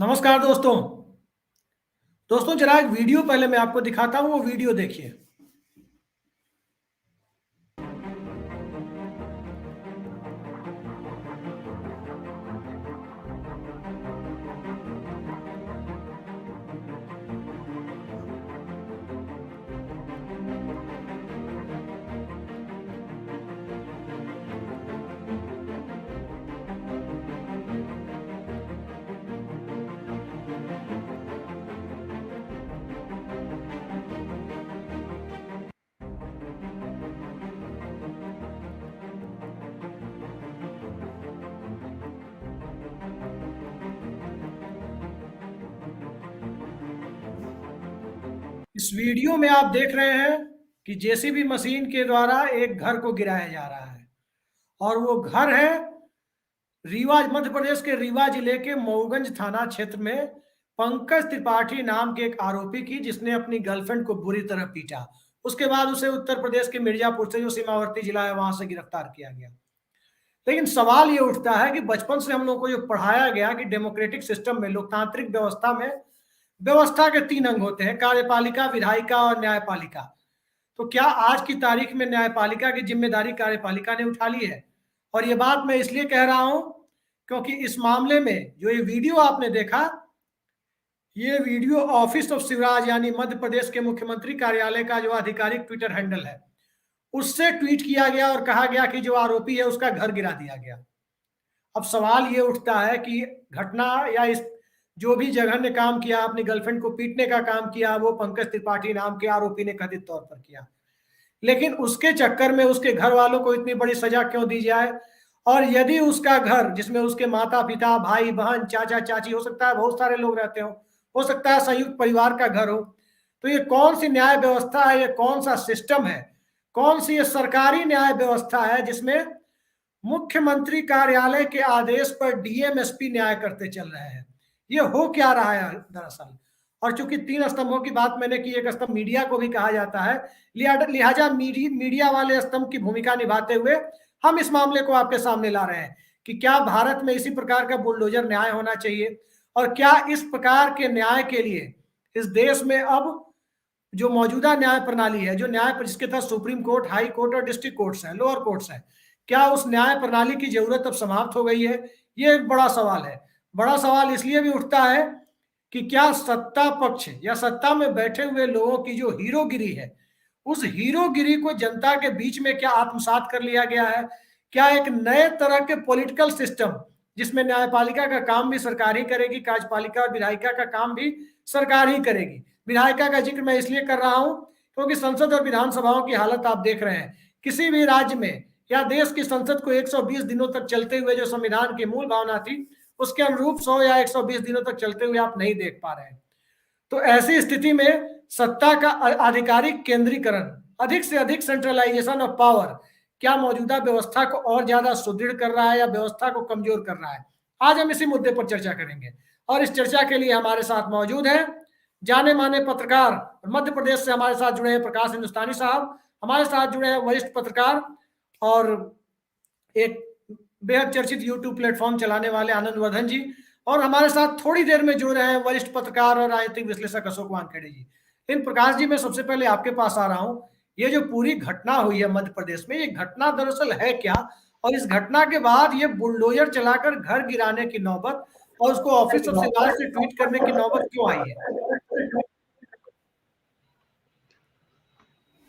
नमस्कार दोस्तों। जरा एक वीडियो पहले मैं आपको दिखाता हूं, वो वीडियो देखिए। इस वीडियो में आप देख रहे हैं कि जेसीबी मशीन के द्वारा एक घर को गिराया जा रहा है, और वो घर है रीवा, मध्य प्रदेश के रीवा जिले के मऊगंज थाना क्षेत्र में पंकज त्रिपाठी नाम के एक आरोपी की, जिसने अपनी गर्लफ्रेंड को बुरी तरह पीटा। उसके बाद उसे उत्तर प्रदेश के मिर्जापुर से, जो सीमावर्ती जिला है, वहां से गिरफ्तार किया गया। लेकिन सवाल ये उठता है कि बचपन से हम लोग को जो पढ़ाया गया कि डेमोक्रेटिक सिस्टम में, लोकतांत्रिक व्यवस्था में, व्यवस्था के 3 अंग होते हैं: कार्यपालिका, विधायिका और न्यायपालिका। तो क्या आज की तारीख में न्यायपालिका की जिम्मेदारी कार्यपालिका ने उठा ली है? और ये बात मैं इसलिए कह रहा हूं क्योंकि इस मामले में जो ये वीडियो आपने देखा, ये वीडियो ऑफिस ऑफ शिवराज यानी मध्य प्रदेश के मुख्यमंत्री कार्यालय का जो आधिकारिक ट्विटर हैंडल है, उससे ट्वीट किया गया और कहा गया कि जो आरोपी है उसका घर गिरा दिया गया। अब सवाल ये उठता है कि घटना या इस जो भी जघन्य काम किया, अपनी गर्लफ्रेंड को पीटने का काम किया, वो पंकज त्रिपाठी नाम के आरोपी ने कथित तौर पर किया। लेकिन उसके चक्कर में उसके घर वालों को इतनी बड़ी सजा क्यों दी जाए? और यदि उसका घर, जिसमें उसके माता पिता, भाई बहन, चाचा चाची, हो सकता है बहुत सारे लोग रहते हो सकता है संयुक्त परिवार का घर हो, तो ये कौन सी न्याय व्यवस्था है? ये कौन सा सिस्टम है? कौन सी ये सरकारी न्याय व्यवस्था है जिसमें मुख्यमंत्री कार्यालय के आदेश पर डीएम एसपी न्याय करते चल रहे हैं? ये हो क्या रहा है दरअसल? और चूंकि 3 स्तंभों की बात मैंने की, एक स्तंभ मीडिया को भी कहा जाता है, लिहाजा मीडिया वाले स्तंभ की भूमिका निभाते हुए हम इस मामले को आपके सामने ला रहे हैं कि क्या भारत में इसी प्रकार का बुलडोजर न्याय होना चाहिए, और क्या इस प्रकार के न्याय के लिए इस देश में अब जो मौजूदा न्याय प्रणाली है, जो न्याय जिसके तहत सुप्रीम कोर्ट, हाई कोर्ट और डिस्ट्रिक्ट कोर्ट्स हैं, लोअर कोर्ट्स हैं, क्या उस न्याय प्रणाली की जरूरत अब समाप्त हो गई है? ये एक बड़ा सवाल है। बड़ा सवाल इसलिए भी उठता है कि क्या सत्ता पक्ष या सत्ता में बैठे हुए लोगों की जो हीरोगिरी है, उस हीरोगिरी को जनता के बीच में क्या आत्मसात कर लिया गया है? क्या एक नए तरह के पॉलिटिकल सिस्टम, जिसमें न्यायपालिका का काम भी सरकार ही करेगी, कार्यपालिका और विधायिका का काम भी सरकार ही करेगी? विधायिका का जिक्र मैं इसलिए कर रहा हूं क्योंकि संसद और विधानसभाओं की हालत आप देख रहे हैं। किसी भी राज्य में या देश की संसद को 120 दिनों तक चलते हुए जो संविधान की मूल भावना थी, उसके अनुरूप 100 या 120 दिनों तक चलते हुए आप नहीं देख पा रहे हैं। तो ऐसी स्थिति में सत्ता का आधिकारिक केंद्रीकरण, अधिक से अधिक सेंट्रलाइजेशन ऑफ पावर, क्या मौजूदा व्यवस्था को और ज्यादा सुदृढ़ कर रहा है या व्यवस्था को कमजोर कर रहा है? आज हम इसी मुद्दे पर चर्चा करेंगे, और इस चर्चा के लिए हमारे साथ मौजूद हैं जाने माने पत्रकार, मध्य प्रदेश से हमारे साथ जुड़े हैं प्रकाश हिंदुस्तानी साहब, हमारे साथ जुड़े हैं वरिष्ठ पत्रकार और एक बेहद चर्चित यूट्यूब प्लेटफॉर्म चलाने वाले आनंद वर्धन जी, और हमारे साथ थोड़ी देर में जुड़ रहे हैं वरिष्ठ पत्रकार और राजनीतिक विश्लेषक अशोक वानखेड़े जी। इन प्रकाश जी, मैं सबसे पहले आपके पास आ रहा हूं। ये जो पूरी घटना हुई है मध्य प्रदेश में, ये घटना दरअसल है क्या? और इस घटना के बाद ये बुलडोजर चलाकर घर गिराने की नौबत और उसको ऑफिस ऑफ शिवराज से ट्वीट करने की नौबत क्यों आई है?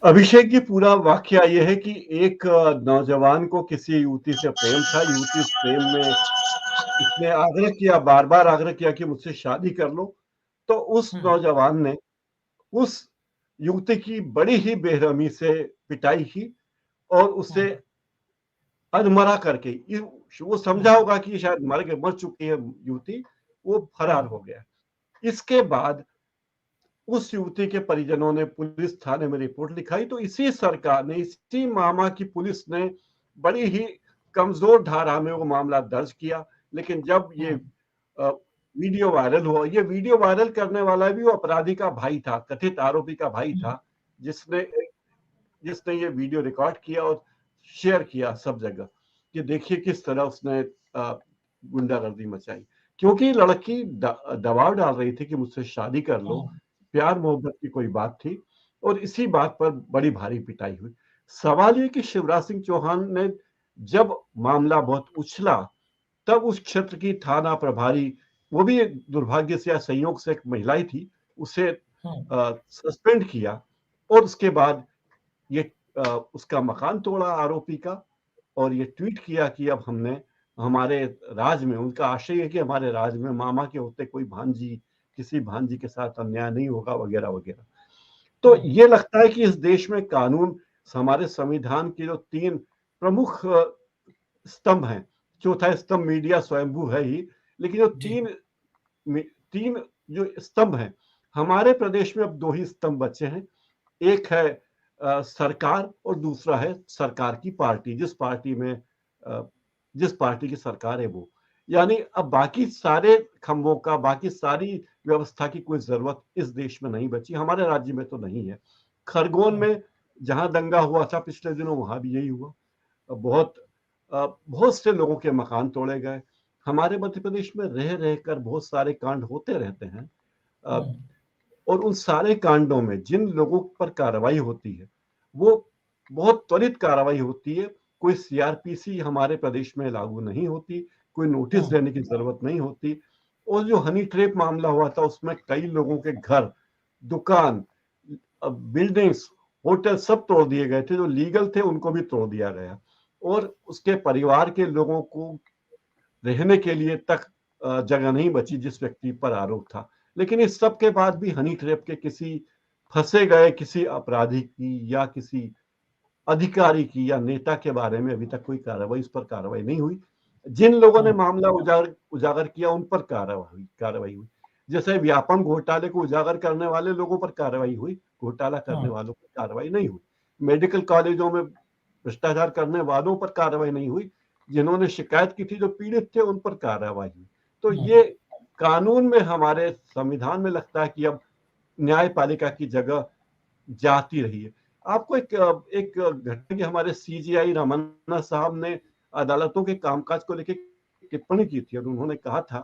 अभिषेक जी, पूरा वाकया यह है कि एक नौजवान को किसी युवती से प्रेम था। युवती उस प्रेम में उसने आग्रह किया, बार बार आग्रह किया कि मुझसे शादी कर लो। तो उस नौजवान ने उस युवती की बड़ी ही बेरहमी से पिटाई की और उसे अधमरा करके, वो समझा होगा कि शायद मर चुकी है युवती, वो फरार हो गया। इसके बाद उस युवती के परिजनों ने पुलिस थाने में रिपोर्ट लिखाई, तो इसी सरकार ने, इसी मामा की पुलिस ने बड़ी ही कमजोर धारा में वो मामला दर्ज किया। लेकिन जब ये वीडियो वायरल हुआ, ये वीडियो वायरल करने वाला भी वो अपराधी का भाई था, कथित आरोपी का भाई था, जिसने ये वीडियो रिकॉर्ड किया और शेयर किया सब जगह कि देखिए किस तरह उसने गुंडागर्दी मचाई, क्योंकि लड़की दबाव डाल रही थी कि मुझसे शादी कर लो, प्यार मोहब्बत की कोई बात थी, और इसी बात पर बड़ी भारी पिटाई हुई। सवाल ये कि शिवराज सिंह चौहान ने जब मामला बहुत उछला, तब उस क्षेत्र की थाना प्रभारी, वो भी दुर्भाग्य से या संयोग से एक महिला ही थी, उसे सस्पेंड किया, और उसके बाद ये उसका मकान तोड़ा आरोपी का, और ये ट्वीट किया कि अब हमने हमारे राज में, उनका आशय है कि हमारे राज में मामा के होते कोई भांजी, किसी भांजी के साथ अन्याय नहीं होगा, वगैरह वगैरह। तो ये लगता है कि इस देश में कानून, हमारे संविधान के जो 3 प्रमुख स्तंभ हैं, चौथा स्तंभ मीडिया स्वयंभू है ही, लेकिन जो तीन जो स्तंभ हैं, हमारे प्रदेश में अब 2 ही स्तंभ बचे हैं। एक है सरकार, और दूसरा है सरकार की पार्टी, जिस पार्टी की सरकार है वो। यानी अब बाकी सारे खंभों का, बाकी सारी व्यवस्था की कोई जरूरत इस देश में नहीं बची, हमारे राज्य में तो नहीं है। खरगोन में जहां दंगा हुआ था पिछले दिनों, वहां भी यही हुआ। बहुत से लोगों के मकान तोड़े गए। हमारे मध्य प्रदेश में रह रहकर बहुत सारे कांड होते रहते हैं, और उन सारे कांडों में जिन लोगों पर कार्रवाई होती है, वो बहुत त्वरित कार्रवाई होती है। कोई सीआरपीसी हमारे प्रदेश में लागू नहीं होती, कोई नोटिस देने की जरूरत नहीं होती। और जो हनी ट्रैप मामला हुआ था, उसमें कई लोगों के घर, दुकान, बिल्डिंग्स, होटल सब तोड़ दिए गए थे। जो लीगल थे उनको भी तोड़ दिया गया, और उसके परिवार के लोगों को रहने के लिए तक जगह नहीं बची जिस व्यक्ति पर आरोप था। लेकिन इस सब के बाद भी हनी ट्रैप के किसी फंसे गए किसी अपराधी की या किसी अधिकारी की या नेता के बारे में अभी तक कोई कार्रवाई, उस पर कार्रवाई नहीं हुई। जिन लोगों ने मामला उजागर किया उन पर कार्रवाई हुई। जैसे व्यापम घोटाले को उजागर करने वाले लोगों पर कार्रवाई हुई, घोटाला करने वालों पर कार्रवाई नहीं हुई। मेडिकल कॉलेजों में भ्रष्टाचार करने वालों पर कार्रवाई नहीं हुई, जिन्होंने शिकायत की थी, जो पीड़ित थे, उन पर कार्रवाई हुई। तो ये कानून में, हमारे संविधान में लगता है कि अब न्यायपालिका की जगह जाती रही है। आपको एक घटना की, हमारे सीजीआई रमन्ना साहब ने अदालतों के कामकाज को लेकर टिप्पणी की थी, और उन्होंने कहा था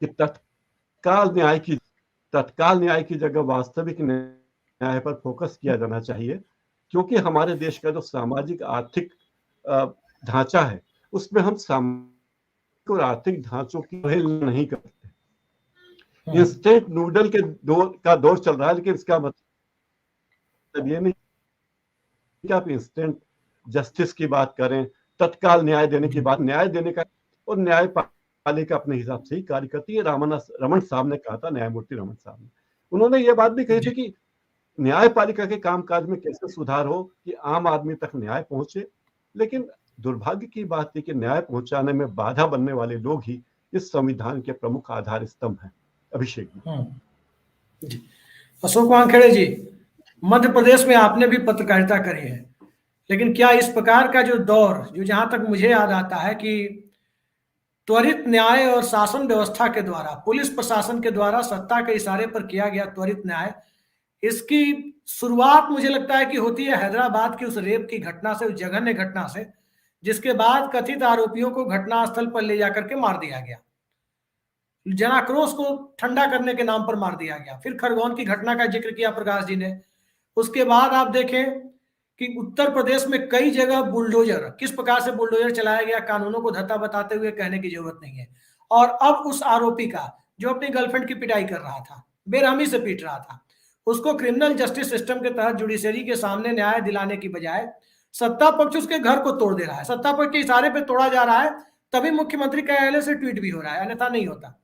कि तत्काल न्याय की जगह वास्तविक न्याय पर फोकस किया जाना चाहिए, क्योंकि हमारे देश का जो सामाजिक आर्थिक ढांचा है, उसमें हम सामाजिक और आर्थिक ढांचों की अवहेलना नहीं करते। इंस्टेंट नूडल का दौर चल रहा है, लेकिन इसका मतलब ये नहीं कि आप इंस्टेंट जस्टिस की बात करें, तत्काल न्याय देने की बात, न्याय देने का, और न्यायपालिका अपने हिसाब से ही कार्य करती है। रमन साहब ने कहा था, न्यायमूर्ति रमन साहब ने, उन्होंने ये बात भी कही थी कि न्यायपालिका के कामकाज में कैसे सुधार हो कि आम आदमी तक न्याय पहुंचे। लेकिन दुर्भाग्य की बात है कि न्याय पहुंचाने में बाधा बनने वाले लोग ही इस संविधान के प्रमुख आधार स्तंभ हैं। अभिषेक जी। अशोक वानखेड़े जी, मध्य प्रदेश में आपने भी पत्रकारिता करी है, लेकिन क्या इस प्रकार का जो दौर, जो जहां तक मुझे याद आता है कि त्वरित न्याय और शासन व्यवस्था के द्वारा, पुलिस प्रशासन के द्वारा सत्ता के इशारे पर किया गया त्वरित न्याय, इसकी शुरुआत मुझे लगता है कि होती है हैदराबाद की उस रेप की घटना से, उस जघन्य घटना से, जिसके बाद कथित आरोपियों को घटनास्थल पर ले जाकर के मार दिया गया, जनाक्रोश को ठंडा करने के नाम पर मार दिया गया। फिर खरगोन की घटना का जिक्र किया प्रकाश जी ने। उसके बाद आप देखें कि उत्तर प्रदेश में कई जगह बुलडोजर, किस प्रकार से बुलडोजर चलाया गया, कानूनों को धत्ता बताते हुए कहने की जरूरत नहीं है। और अब उस आरोपी का, जो अपनी गर्लफ्रेंड की पिटाई कर रहा था, बेरहमी से पीट रहा था, उसको क्रिमिनल जस्टिस सिस्टम के तहत जुडिशरी के सामने न्याय दिलाने की बजाय सत्ता पक्ष उसके घर को तोड़ दे रहा है, सत्ता पक्ष के इशारे पर तोड़ा जा रहा है, तभी मुख्यमंत्री कार्यालय से ट्वीट भी हो रहा है, अन्यथा नहीं होता।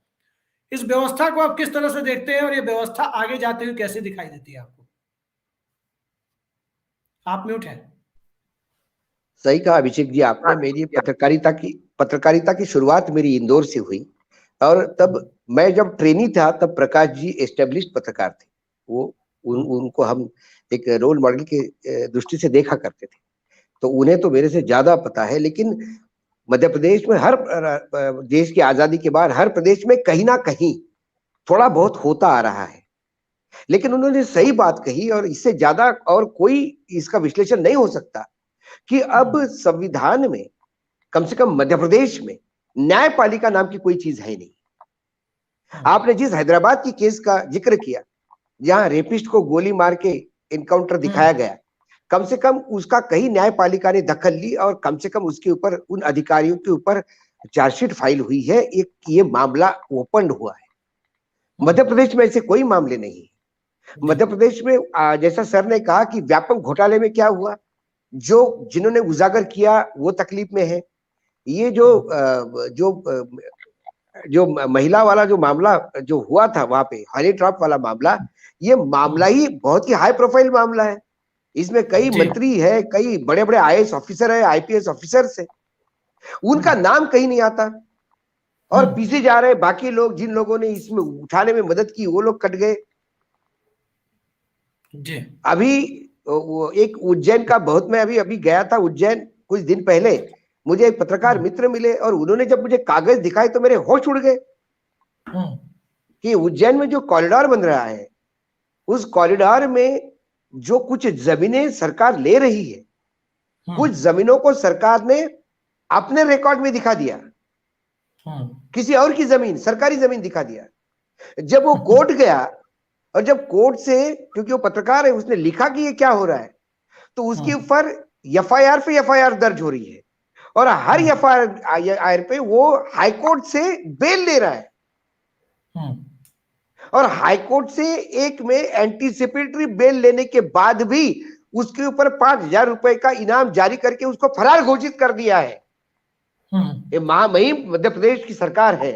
इस व्यवस्था को आप किस तरह से देखते हैं, और ये व्यवस्था आगे जाते हुए कैसे दिखाई देती है आपको? आप म्यूट हैं। सही कहा अभिषेक जी आपने। मेरी पत्रकारिता की शुरुआत मेरी इंदौर से हुई, और तब मैं जब ट्रेनी था तब प्रकाश जी एस्टेब्लिश्ड पत्रकार थे। वो उनको हम एक रोल मॉडल के दृष्टि से देखा करते थे, तो उन्हें तो मेरे से ज्यादा पता है। लेकिन मध्य प्रदेश में, हर देश की आजादी के बाद हर प्रदेश में कहीं ना कहीं थोड़ा बहुत होता आ रहा है, लेकिन उन्होंने सही बात कही, और इससे ज्यादा और कोई इसका विश्लेषण नहीं हो सकता कि अब संविधान में, कम से कम मध्य प्रदेश में, न्यायपालिका नाम की कोई चीज है नहीं। आपने जिस हैदराबाद की केस का जिक्र किया, जहां रेपिस्ट को गोली मार के इनकाउंटर दिखाया गया, कम से कम उसका कहीं न्यायपालिका ने दखल ली और कम से कम उसके ऊपर, उन अधिकारियों के ऊपर चार्जशीट फाइल हुई है, एक ये मामला ओपन हुआ है। मध्य प्रदेश में ऐसे कोई मामले नहीं है। मध्य प्रदेश में जैसा सर ने कहा कि व्यापक घोटाले में क्या हुआ, जो जिन्होंने उजागर किया वो तकलीफ में है। ये जो महिला वाला जो मामला जो हुआ था वहां पे, हनी ट्रैप वाला मामला, ये मामला ही बहुत ही हाई प्रोफाइल मामला है। इसमें कई मंत्री है, कई बड़े बड़े आईएएस ऑफिसर है, आईपीएस ऑफिसर्स है, उनका नाम कहीं नहीं आता और पीछे जा रहे बाकी लोग, जिन लोगों ने इसमें उठाने में मदद की वो लोग कट गए। अभी वो एक उज्जैन का बहुत, मैं अभी गया था उज्जैन कुछ दिन पहले, मुझे एक पत्रकार मित्र मिले और उन्होंने जब मुझे कागज दिखाए तो मेरे होश उड़ गए कि उज्जैन में जो कॉरिडोर बन रहा है, उस कॉरिडोर में जो कुछ जमीनें सरकार ले रही है, कुछ जमीनों को सरकार ने अपने रिकॉर्ड में दिखा दिया, किसी और की जमीन, सरकारी जमीन दिखा दिया। जब वो कोर्ट गया और जब कोर्ट से, क्योंकि वो पत्रकार है, उसने लिखा कि ये क्या हो रहा है, तो उसके ऊपर एफआईआर पे एफआईआर दर्ज हो रही है और हर एफआईआर पे वो हाईकोर्ट से बेल ले रहा है और हाईकोर्ट से एक में एंटीसिपेटरी बेल लेने के बाद भी उसके ऊपर 5,000 रुपए का इनाम जारी करके उसको फरार घोषित कर दिया है। ये महामहिम मध्य प्रदेश की सरकार है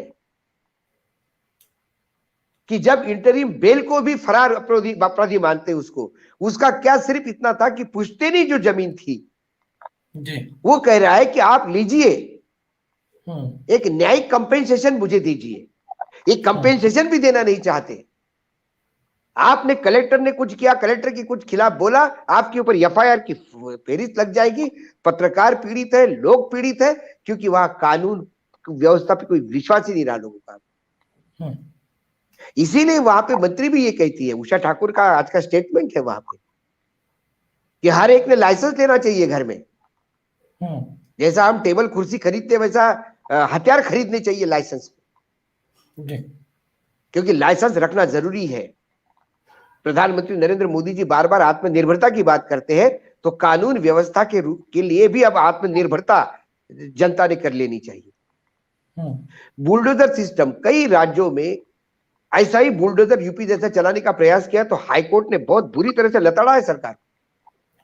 कि जब इंटरिम बेल को भी फरार अपराधी मानते उसको, उसका क्या सिर्फ इतना था कि पुश्तैनी जो जमीन थी वो कह रहा है कि आप लीजिए, एक न्यायिक कंपेंसेशन मुझे दीजिए। एक कंपेंसेशन भी देना नहीं चाहते। आपने, कलेक्टर ने कुछ किया, कलेक्टर के कुछ खिलाफ बोला, आपके ऊपर एफआईआर की फेरिस्त लग जाएगी। पत्रकार पीड़ित है, लोग पीड़ित है, क्योंकि वहां कानून व्यवस्था पे कोई विश्वास ही नहीं रहा लोगों का। इसीलिए वहां पे मंत्री भी ये कहती है, उषा ठाकुर का आज का स्टेटमेंट है वहां पे कि हर एक ने लाइसेंस लेना चाहिए घर में। जैसा हम टेबल कुर्सी खरीदते वैसा हथियार खरीदने चाहिए लाइसेंस, क्योंकि लाइसेंस रखना जरूरी है। प्रधानमंत्री नरेंद्र मोदी जी बार बार आत्मनिर्भरता की बात करते हैं, तो कानून व्यवस्था के लिए भी अब आत्मनिर्भरता जनता ने कर लेनी चाहिए। बुलडोजर सिस्टम, कई राज्यों में ऐसा ही बुलडोजर यूपी जैसा चलाने का प्रयास किया तो हाईकोर्ट ने बहुत बुरी तरह से लताड़ा है सरकार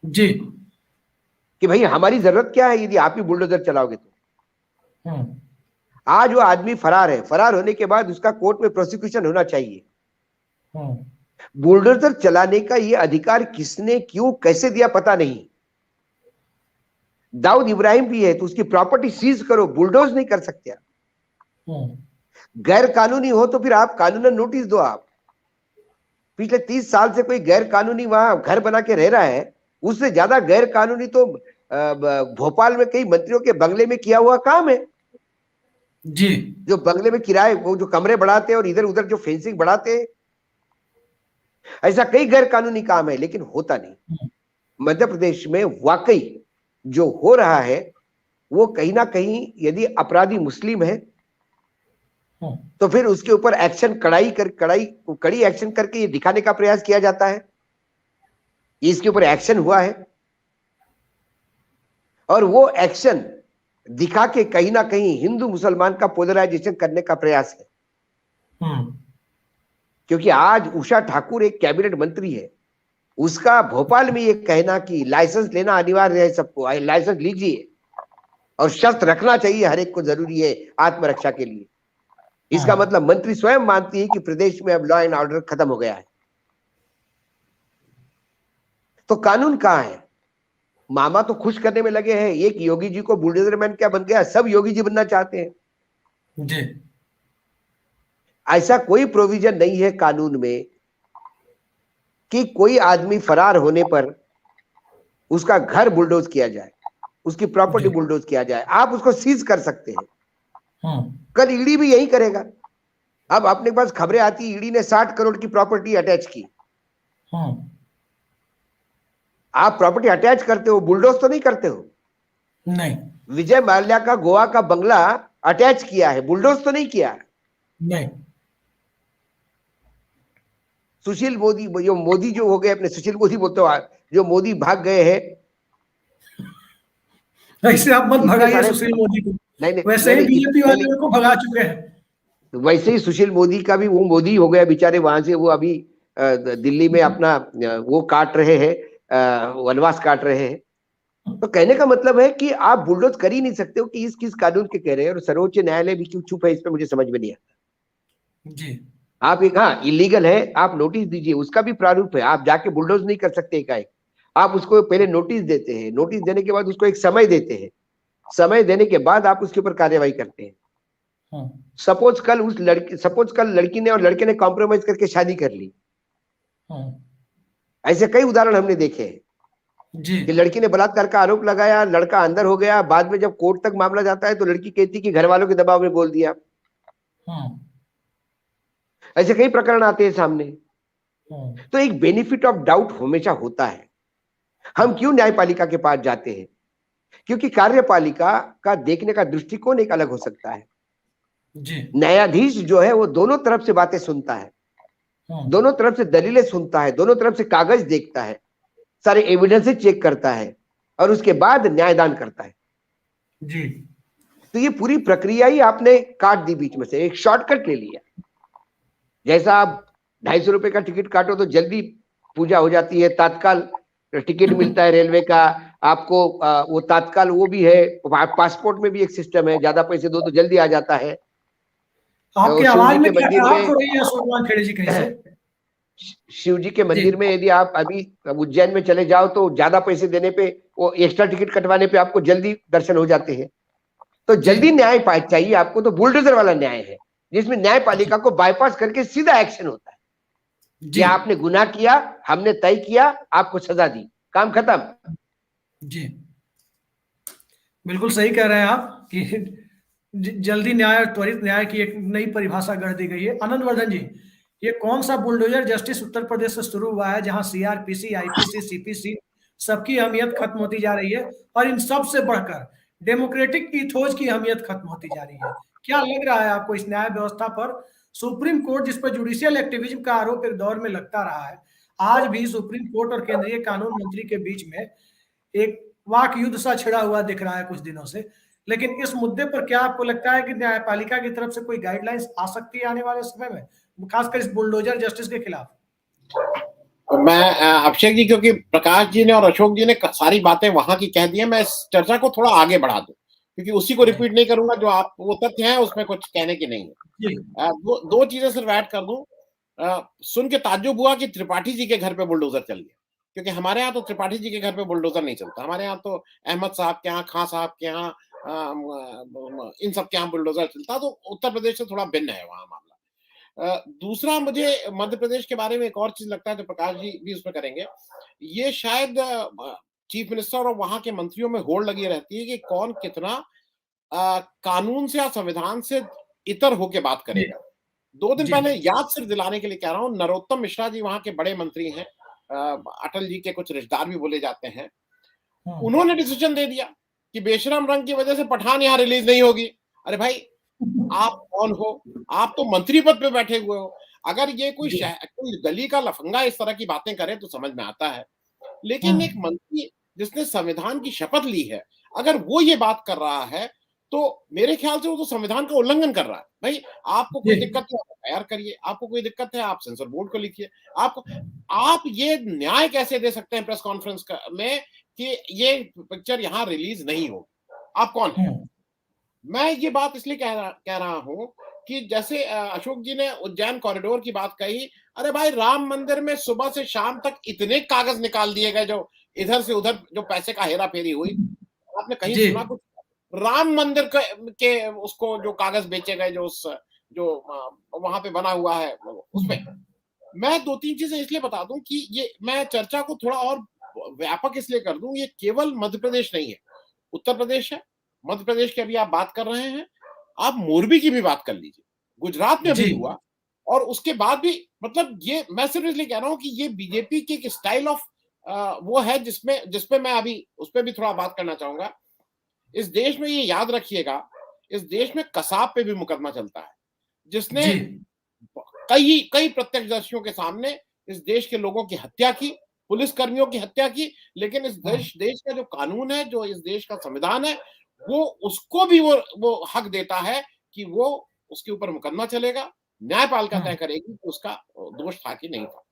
जी कि भाई हमारी जरूरत क्या है यदि आप ही बुलडोजर चलाओगे तो। आज वो आदमी फरार है, फरार होने के बाद उसका कोर्ट में प्रोसिक्यूशन होना चाहिए। बुलडोजर चलाने का ये अधिकार किसने, क्यों, कैसे दिया पता नहीं। दाऊद इब्राहिम भी है तो उसकी प्रॉपर्टी सीज करो, बुलडोज नहीं कर सकते। गैर कानूनी हो तो फिर आप कानूनन नोटिस दो। आप पिछले 30 साल से कोई गैर कानूनी वहां घर बना के रह रहा है, उससे ज्यादा गैर कानूनी तो भोपाल में कई मंत्रियों के बंगले में किया हुआ काम है जी। जो बंगले में किराए, वो जो कमरे बढ़ाते हैं और इधर उधर जो फेंसिंग बढ़ाते हैं, ऐसा कई गैर कानूनी काम है, लेकिन होता नहीं। मध्य प्रदेश में वाकई जो हो रहा है वो कहीं ना कहीं, यदि अपराधी मुस्लिम है तो फिर उसके ऊपर एक्शन कड़ी एक्शन करके ये दिखाने का प्रयास किया जाता है। इसके ऊपर एक्शन हुआ है और वो एक्शन दिखा के कहीं ना कहीं हिंदू मुसलमान का पोलराइजेशन करने का प्रयास है। क्योंकि आज उषा ठाकुर एक कैबिनेट मंत्री है, उसका भोपाल में ये कहना कि लाइसेंस लेना अनिवार्य है, सबको लाइसेंस लीजिए और शस्त्र रखना चाहिए, हर एक को जरूरी है आत्मरक्षा के लिए। इसका मतलब मंत्री स्वयं मानती है कि प्रदेश में अब लॉ एंड ऑर्डर खत्म हो गया है। तो कानून कहां है? मामा तो खुश करने में लगे हैं। एक योगी जी को बुलडोजर मैन क्या बन गया, सब योगी जी बनना चाहते हैं जी। ऐसा कोई प्रोविजन नहीं है कानून में कि कोई आदमी फरार होने पर उसका घर बुलडोज किया जाए, उसकी प्रॉपर्टी बुलडोज किया जाए। आप उसको सीज कर सकते हैं। कल ईडी भी यही करेगा। अब अपने पास खबरें आती, ईडी ने 60 करोड़ की प्रॉपर्टी अटैच की। आप प्रॉपर्टी अटैच करते हो, बुलडोज तो नहीं करते हो। नहीं। विजय माल्या का गोवा का बंगला अटैच किया है, बुलडोज तो नहीं किया। नहीं, सुशील मोदी, जो मोदी जो हो गए अपने, सुशील मोदी बोलते हो, जो मोदी भाग गए हैं, ऐसे आप मत इतने भगाइए सारे, सुशील मोदी को, नहीं नहीं वैसे नहीं ही नहीं, बीजेपी नहीं, वाले नहीं, उनको भगा चुके हैं। वैसे ही सुशील मोदी का भी वो मोदी हो गया बेचारे, वहां से वो अभी दिल्ली में अपना वो काट रहे हैं, वनवास काट रहे हैं। तो कहने का मतलब है कि आप बुलडोज कर ही नहीं सकते हो कि इस किस कानून के कह रहे हैं, और सर्वोच्च न्यायालय भी क्यों चुप है, इस पर मुझे समझ में नहीं आता। जी आप एक, हाँ इलीगल है, आप नोटिस दीजिए, उसका भी प्रारूप है, आप जाके बुलडोज नहीं कर सकते एकाएक, आप उसको पहले नोटिस देते हैं, नोटिस देने के बाद उसको एक समय देते हैं, समय देने के बाद आप उसके ऊपर कार्यवाही करते हैं। हाँ सपोज कल लड़की ने और लड़के ने कॉम्प्रोमाइज करके शादी कर ली, हाँ ऐसे कई उदाहरण हमने देखे हैं जी कि लड़की ने बलात्कार का आरोप लगाया, लड़का अंदर हो गया, बाद में जब कोर्ट तक मामला जाता है तो लड़की कहती कि घर वालों के दबाव में बोल दिया। हाँ ऐसे कई प्रकरण आते हैं सामने। हाँ तो एक बेनिफिट ऑफ डाउट हमेशा होता है। हम क्यों न्यायपालिका के पास जाते हैं? क्योंकि कार्यपालिका का देखने का दृष्टिकोण एक अलग हो सकता है। जी न्यायाधीश जो है वो दोनों तरफ से बातें सुनता है, हाँ दोनों तरफ से दलीलें सुनता है, दोनों तरफ से कागज देखता है, सारे एविडेंसेस चेक करता है, और उसके बाद न्यायदान करता है। जी तो ये पूरी प्रक्रिया ही आपने काट दी बीच में से, एक शॉर्टकट ले लिया। जैसा आप 250 रुपए का टिकट काटो तो जल्दी पूजा हो जाती है, तात्काल टिकट मिलता है रेलवे का आपको, वो तात्काल वो भी है, पासपोर्ट में भी एक सिस्टम है, ज्यादा पैसे दो तो जल्दी आ जाता है। आपकी और शिव आवाज जी में के क्या मंदिर खराब में, हो रही है अशोक खेड़े जी कहीं से? शिव जी के जी मंदिर में यदि आप अभी उज्जैन में चले जाओ तो ज्यादा पैसे देने पे, वो एक्स्ट्रा टिकट कटवाने पे आपको जल्दी दर्शन हो जाते हैं। तो जी जल्दी न्याय चाहिए आपको, तो बुलडोजर वाला न्याय है, जिसमें न्यायपालिका को बाईपास करके सीधा एक्शन होता है कि जी आपने गुनाह किया, हमने तय किया, आपको सजा दी, काम खत्म। जी बिल्कुल सही कह रहे हैं आप कि जल्दी न्याय और त्वरित न्याय की एक नई परिभाषा गढ़ दी गई है। आनंद वर्धन जी, ये कौन सा बुलडोजर जस्टिस उत्तर प्रदेश से शुरू हुआ है जहां सीआरपीसी, आईपीसी, सीपीसी सबकी अहमियत खत्म होती जा रही है, और इन सब से बढ़कर डेमोक्रेटिक ईथोज की अहमियत खत्म होती जा रही है? क्या लग रहा है आपको इस न्याय व्यवस्था पर? सुप्रीम कोर्ट जिस पर जुडिशियल एक्टिविज्म का आरोप एक दौर में लगता रहा है, आज भी सुप्रीम कोर्ट और केंद्रीय कानून मंत्री के बीच में एक वाक युद्ध सा छिड़ा हुआ दिख रहा है कुछ दिनों से। लेकिन इस मुद्दे पर क्या आपको लगता है कि न्यायपालिका की तरफ से कोई गाइडलाइंस आ सकती है आने वाले समय में, खासकर इस बुलडोजर जस्टिस के खिलाफ? मैं अभिषेक जी, क्योंकि प्रकाश जी ने और अशोक जी ने सारी बातें वहां की कह दी है, मैं इस चर्चा को थोड़ा आगे बढ़ा दूं, क्योंकि उसी को रिपीट नहीं करूंगा, जो आप वो तथ्य हैं उसमें कुछ कहने की नहीं है। दो चीजें सिर्फ ऐड कर दूं। सुन के ताज्जुब हुआ कि त्रिपाठी जी के घर पे बुलडोजर चल गया, क्योंकि हमारे यहाँ तो त्रिपाठी जी के घर पे बुलडोजर नहीं चलता। हमारे यहाँ तो अहमद साहब के यहाँ, खां साहब के यहाँ, इन सब के यहाँ बुलडोजर चलता। तो उत्तर प्रदेश से थोड़ा भिन्न है वहां मामला। दूसरा, मुझे मध्य प्रदेश के बारे में एक और चीज लगता है, तो प्रकाश जी भी उसमें करेंगे। ये शायद चीफ मिनिस्टर और वहां के मंत्रियों में होड़ लगी रहती है कि कौन कितना कानून से या संविधान से इतर होके बात करेगा। 2 दिन पहले, याद सिर्फ दिलाने के लिए कह रहा हूँ, नरोत्तम मिश्रा जी वहां के बड़े मंत्री हैं, अटल जी के कुछ रिश्तेदार भी बोले जाते हैं, उन्होंने डिसीजन दे दिया कि बेशरम रंग की वजह से पठान यहाँ रिलीज नहीं होगी। अरे भाई, आप कौन हो? आप तो मंत्री पद पे बैठे हुए हो। अगर ये कोई गली का लफंगा इस तरह की बातें करे तो समझ में आता है, लेकिन एक मंत्री जिसने संविधान की शपथ ली है, अगर वो ये बात कर रहा है तो मेरे ख्याल से वो तो संविधान का उल्लंघन कर रहा है। भाई, आपको कोई दिक्कत है आप तैयार करिए, आपको कोई दिक्कत है आप सेंसर बोर्ड को लिखिए। आप ये न्याय कैसे दे सकते हैं प्रेस कॉन्फ्रेंस में कि ये पिक्चर यहाँ रिलीज नहीं हो? आप कौन है? मैं ये बात इसलिए कह रहा हूं कि जैसे अशोक जी ने उज्जैन कॉरिडोर की बात कही, अरे भाई, राम मंदिर में सुबह से शाम तक इतने कागज निकाल दिए गए, जो इधर से उधर जो पैसे का हेरा फेरी हुई। आपने कहीं सुना कुछ? राम मंदिर के उसको जो कागज बेचे गए, जो वहां पे बना हुआ है उसमें। मैं 2-3 चीजें इसलिए बता दूं कि ये मैं चर्चा को थोड़ा और व्यापक इसलिए कर दूं, ये केवल मध्य प्रदेश नहीं है, उत्तर प्रदेश है, मध्य प्रदेश की अभी आप बात कर रहे हैं, आप मोरबी की भी बात कर लीजिए, गुजरात में भी हुआ, और उसके बाद भी, मतलब ये मैं सिर्फ इसलिए कह रहा हूं कि ये बीजेपी की एक स्टाइल ऑफ वो है जिसपे मैं अभी उस पर भी थोड़ा बात करना चाहूंगा। इस देश में ये याद रखिएगा इस देश में कसाब पे भी मुकदमा चलता है, जिसने जी कई कई प्रत्यक्षदर्शियों के सामने इस देश के लोगों की हत्या की, पुलिस कर्मियों की हत्या की, लेकिन इस देश का जो कानून है, जो इस देश का संविधान है, वो उसको भी वो हक देता है कि वो उसके ऊपर मुकदमा चलेगा, न्यायपालिका तय करेगी कि उसका दोष था कि नहीं था।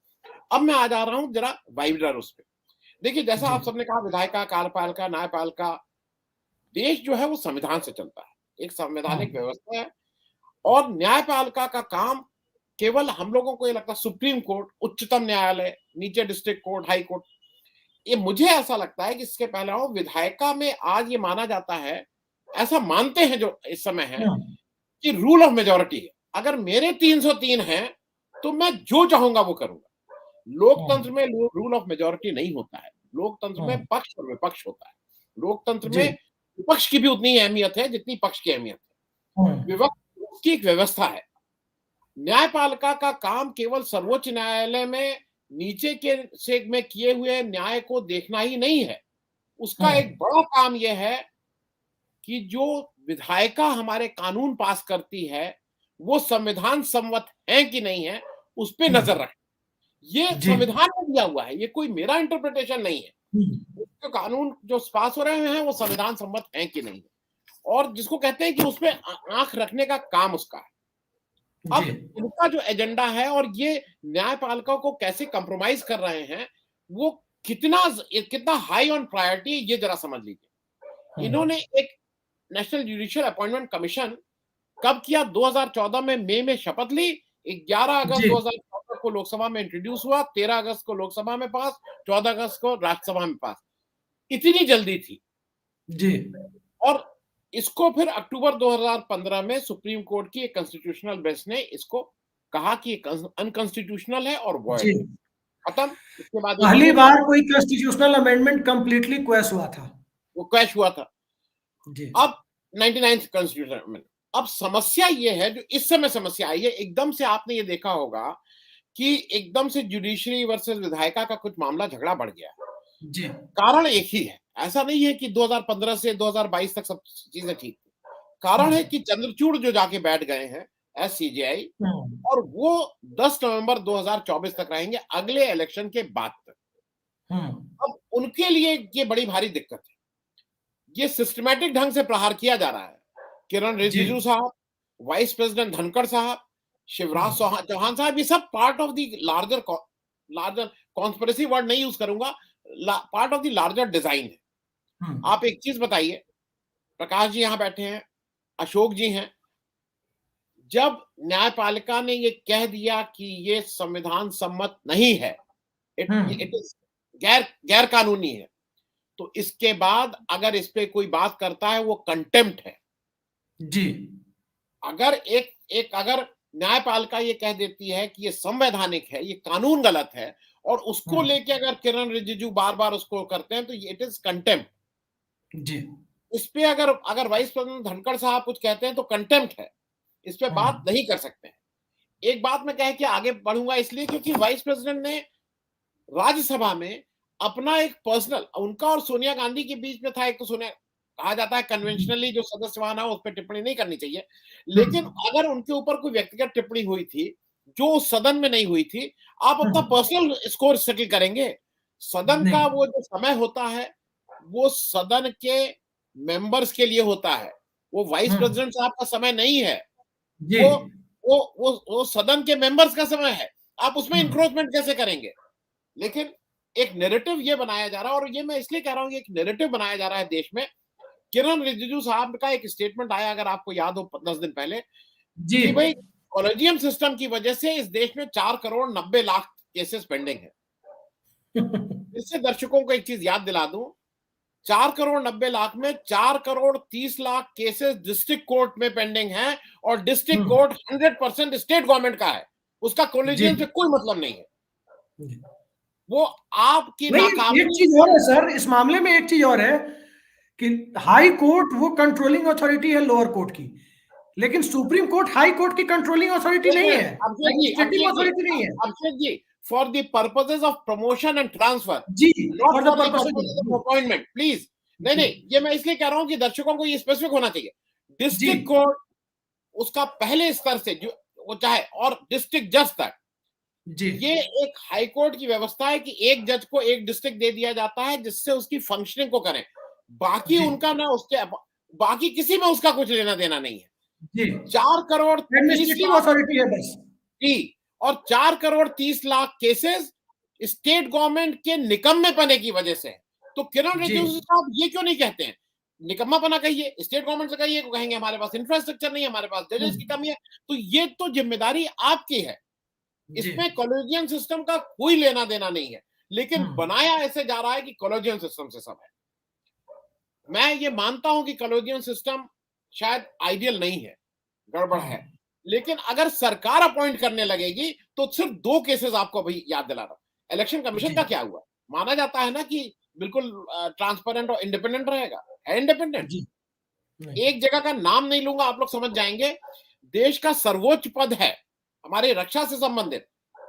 अब मैं आ जा रहा हूं जरा वाइडर उस पे। देखिए, जैसा आप सबने कहा, विधायिका, कार्यपालिका, न्यायपालिका, देश जो है वो संविधान से चलता है, एक संवैधानिक व्यवस्था है। और न्यायपालिका का काम केवल हम लोगों को ये लगता है सुप्रीम कोर्ट, उच्चतम न्यायालय, नीचे डिस्ट्रिक्ट कोर्ट, हाई कोर्ट, ये मुझे ऐसा लगता है कि इसके पहले हो विधायिका में आज ये माना जाता है, ऐसा मानते हैं जो इस समय है, कि रूल ऑफ मेजोरिटी है। अगर मेरे 303 हैं तो मैं जो चाहूंगा वो करूंगा। लोकतंत्र में रूल ऑफ मेजोरिटी नहीं होता है। लोकतंत्र में पक्ष और विपक्ष होता है। लोकतंत्र में विपक्ष की भी उतनी अहमियत है जितनी पक्ष की अहमियत है। विपक्ष की एक व्यवस्था है। न्यायपालिका का काम केवल सर्वोच्च न्यायालय में नीचे के से में किए हुए न्याय को देखना ही नहीं है। उसका एक बड़ा काम यह है कि जो विधायिका हमारे कानून पास करती है वो संविधान सम्मत है कि नहीं है, उस पर नजर रखें। ये संविधान में दिया हुआ है, ये कोई मेरा इंटरप्रिटेशन नहीं है। जो कानून जो पास हो रहे हैं वो संविधान सम्मत है कि नहीं है, और जिसको कहते हैं कि उसमें आंख रखने का काम उसका है। अब इनका जो एजेंडा है और ये न्यायपालिका को कैसे कंप्रोमाइज कर रहे हैं, वो कितना हाई ऑन प्रायोरिटी, ये जरा समझ लीजिए। इन्होंने एक नेशनल जुडिशियल अपॉइंटमेंट कमीशन कब किया? 2014 में मई में शपथ ली, 11 अगस्त 2014 को लोकसभा में इंट्रोड्यूस हुआ, 13 अगस्त को लोकसभा में पास, 14 अगस्त को राज्यसभा में पास। इतनी जल्दी थी जी। और इसको फिर अक्टूबर 2015 में सुप्रीम कोर्ट की एक कॉन्स्टिट्यूशनल बेंच ने इसको कहा कि अनकॉन्स्टिट्यूशनल है और वॉइड। खत्म। इसके बाद पहली बार कोई कॉन्स्टिट्यूशनल अमेंडमेंट कंप्लीटली क्वैश हुआ था। वो क्वैश हुआ था जी। अब 99th कॉन्स्टिट्यूशनल अमेंडमेंट। अब समस्या ये है, जो इस समय समस्या आई है, एकदम से आपने ये देखा होगा कि एकदम से जुडिशरी वर्सेस विधायिका का कुछ मामला झगड़ा बढ़ गया है। जी। कारण एक ही है, ऐसा नहीं है कि 2015 से 2022 तक सब चीजें ठीक थी। कारण है कि चंद्रचूड़ जो जाके बैठ गए हैं SCJI, और वो 10 नवंबर 2024 तक रहेंगे, अगले इलेक्शन के बाद तक। अब उनके लिए ये बड़ी भारी दिक्कत है। ये सिस्टमैटिक ढंग से प्रहार किया जा रहा है। किरण रिजिजू साहब, वाइस प्रेसिडेंट धनखड़ साहब, शिवराज चौहान साहब, ये सब part of the larger conspiracy word नहीं यूज करूंगा, part of the larger design है। आप एक चीज बताइए, प्रकाश जी यहां बैठे हैं, अशोक जी हैं, जब न्यायपालिका ने ये कह दिया कि ये संविधान सम्मत नहीं है, इट इज गैर कानूनी है, तो इसके बाद अगर इस पे कोई बात करता है वो कंटेम्प्ट है। जी। अगर अगर न्यायपालिका ये कह देती है कि ये संवैधानिक है, ये कानून गलत है, और उसको लेके अगर किरण रिजिजू बार बार उसको करते हैं, तो इट इज कंटेम्प्ट। जी। इस पे अगर वाइस प्रेसिडेंट धनखड़ साहब कुछ कहते हैं तो कंटेम्प्ट है, इस पे बात नहीं कर सकते हैं। एक बात मैं कह के आगे बढ़ूंगा इसलिए क्योंकि वाइस प्रेसिडेंट ने राज्यसभा में अपना एक पर्सनल, उनका और सोनिया गांधी के बीच में था, एक तो सोनिया कहा जाता है कन्वेंशनली जो सदस्य वहां ना उस पर टिप्पणी नहीं करनी चाहिए, लेकिन अगर उनके ऊपर कोई व्यक्तिगत टिप्पणी हुई थी जो उस सदन में नहीं हुई थी, आप अपना पर्सनल स्कोर सेटल करेंगे। सदन का वो जो समय होता है वो सदन के मेंबर्स के लिए होता है, वो वाइस प्रेसिडेंट साहब का समय नहीं है। वो सदन के मेंबर्स का समय है। आप उसमें इंक्रोचमेंट कैसे करेंगे? लेकिन एक नैरेटिव ये बनाया जा रहा है, और ये मैं इसलिए कह रहा हूं कि एक नैरेटिव बनाया जा रहा है देश में। किरण रिजिजू साहब का एक स्टेटमेंट आया, अगर आपको याद हो 10 दिन पहले, कि भाई कॉलेजियम सिस्टम की वजह से इस देश में 4 करोड़ 90 लाख केसेस पेंडिंग है। इससे दर्शकों को एक चीज याद दिला दूं, 4 करोड़ 90 लाख में 4 crore 30 lakh cases district court में पेंडिंग है, और डिस्ट्रिक्ट कोर्ट 100% स्टेट गवर्नमेंट का है, उसका कॉलेजियम से कोई मतलब नहीं है। वो आपकी नाकामी। एक चीज और है सर, इस मामले में एक चीज और है कि हाई कोर्ट वो कंट्रोलिंग अथॉरिटी है लोअर कोर्ट की, लेकिन सुप्रीम कोर्ट हाई कोर्ट की कंट्रोलिंग अथॉरिटी नहीं है, एडमिनिस्ट्रेटिव अथॉरिटी नहीं है। Abhishek ji, for the purposes of promotion and transfer, जी, not for the purposes of appointment, please. नहीं, ये मैं इसलिए कह रहा हूं कि दर्शकों को ये स्पेसिफिक होना चाहिए। डिस्ट्रिक्ट कोर्ट उसका पहले स्तर से जो वो चाहे और डिस्ट्रिक्ट जज तक, जी ये एक हाई कोर्ट की व्यवस्था है कि एक जज को एक डिस्ट्रिक्ट दे दिया जाता है जिससे उसकी फंक्शनिंग को करें, बाकी जी। उनका ना उसके बाकी किसी में उसका कुछ लेना देना नहीं है। जी 4 करोड़ 30 एडमिनिस्ट्रेटिव लाख अथॉरिटी है बस। जी, और 4 crore 30 lakh cases state government के निकम्मेपने की वजह से। तो किरण जी रिजिजू साहब ये क्यों नहीं कहते हैं? निकम्मापना कहिए, स्टेट गवर्नमेंट से कहिए, कहेंगे हमारे पास इंफ्रास्ट्रक्चर नहीं है, हमारे पास जजेस की कमी है। तो ये तो जिम्मेदारी आपकी है, जी इसमें कॉलेजियन सिस्टम का कोई लेना देना नहीं है, लेकिन बनाया ऐसे जा रहा है कि कॉलेजियन सिस्टम से सब है। मैं ये मानता हूं कि कॉलेजियन सिस्टम शायद आइडियल नहीं है, गड़बड़ है, लेकिन अगर सरकार अपॉइंट करने लगेगी तो सिर्फ 2 केसेस आपको अभी याद दिला रहा हूं। इलेक्शन कमीशन जी का क्या हुआ? माना जाता है ना कि बिल्कुल ट्रांसपेरेंट और इंडिपेंडेंट रहेगा, है इंडिपेंडेंट। जी नहीं। एक जगह का नाम नहीं लूंगा, आप लोग समझ जाएंगे। देश का सर्वोच्च पद है हमारी रक्षा से संबंधित,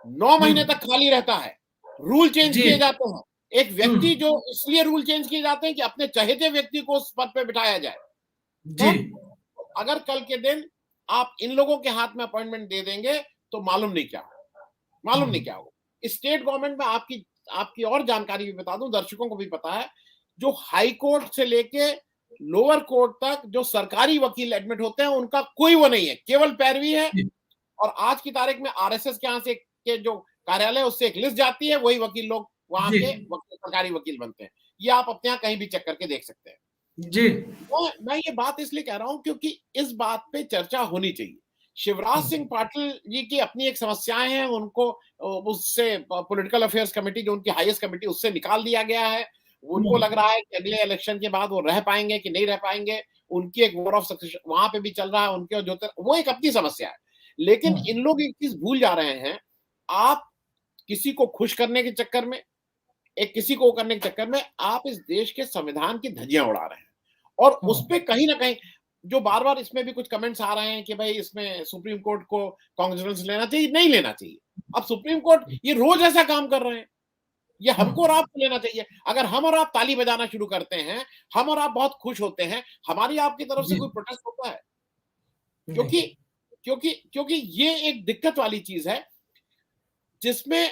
9 महीने तक खाली रहता है, रूल चेंज जी किए जाते हैं। एक व्यक्ति जो इसलिए रूल चेंज किए जाते हैं कि अपने चहेते व्यक्ति को उस पद पे बिठाया जाए। जी अगर कल के दिन आप इन लोगों के हाथ में अपॉइंटमेंट दे देंगे तो मालूम नहीं क्या होगा। स्टेट गवर्नमेंट में आपकी और जानकारी भी बता दूं, दर्शकों को भी पता है, जो हाई कोर्ट से लेके लोअर कोर्ट तक जो सरकारी वकील एडमिट होते हैं उनका कोई वो नहीं है, केवल पैरवी है। और आज की तारीख में आरएसएस के यहाँ से के जो कार्यालय उससे एक लिस्ट जाती है, वही वकील लोग वहां के सरकारी वकील बनते हैं। ये आप अपने यहाँ कहीं भी चेक करके देख सकते हैं। जी मैं ये बात इसलिए कह रहा हूं क्योंकि इस बात पे चर्चा होनी चाहिए। शिवराज सिंह पाटिल जी की अपनी एक समस्याएं हैं, उनको उससे पॉलिटिकल अफेयर्स कमेटी जो उनकी हाईएस्ट कमेटी उससे निकाल दिया गया है। उनको लग रहा है कि अगले इलेक्शन के बाद वो रह पाएंगे कि नहीं रह पाएंगे, उनकी एक वॉर ऑफ सक्सेशन वहां पे भी चल रहा है उनके, जो वो एक अपनी समस्या है। लेकिन इन लोग एक चीज भूल जा रहे हैं, आप किसी को खुश करने के चक्कर में, एक किसी को करने के चक्कर में आप इस देश के संविधान की धज्जियां उड़ा रहे हैं। और उस पे कहीं ना कहीं जो बार बार इसमें भी कुछ कमेंट्स आ रहे हैं कि भाई इसमें सुप्रीम कोर्ट को कॉन्ग्रेस लेना चाहिए, नहीं लेना चाहिए। अब सुप्रीम कोर्ट ये रोज ऐसा काम कर रहे हैं, ये हमको और आपको लेना चाहिए। अगर हम और आप ताली बजाना शुरू करते हैं, हम और आप बहुत खुश होते हैं, हमारी आपकी तरफ से कोई प्रोटेस्ट होता है? क्योंकि ये एक दिक्कत वाली चीज है जिसमें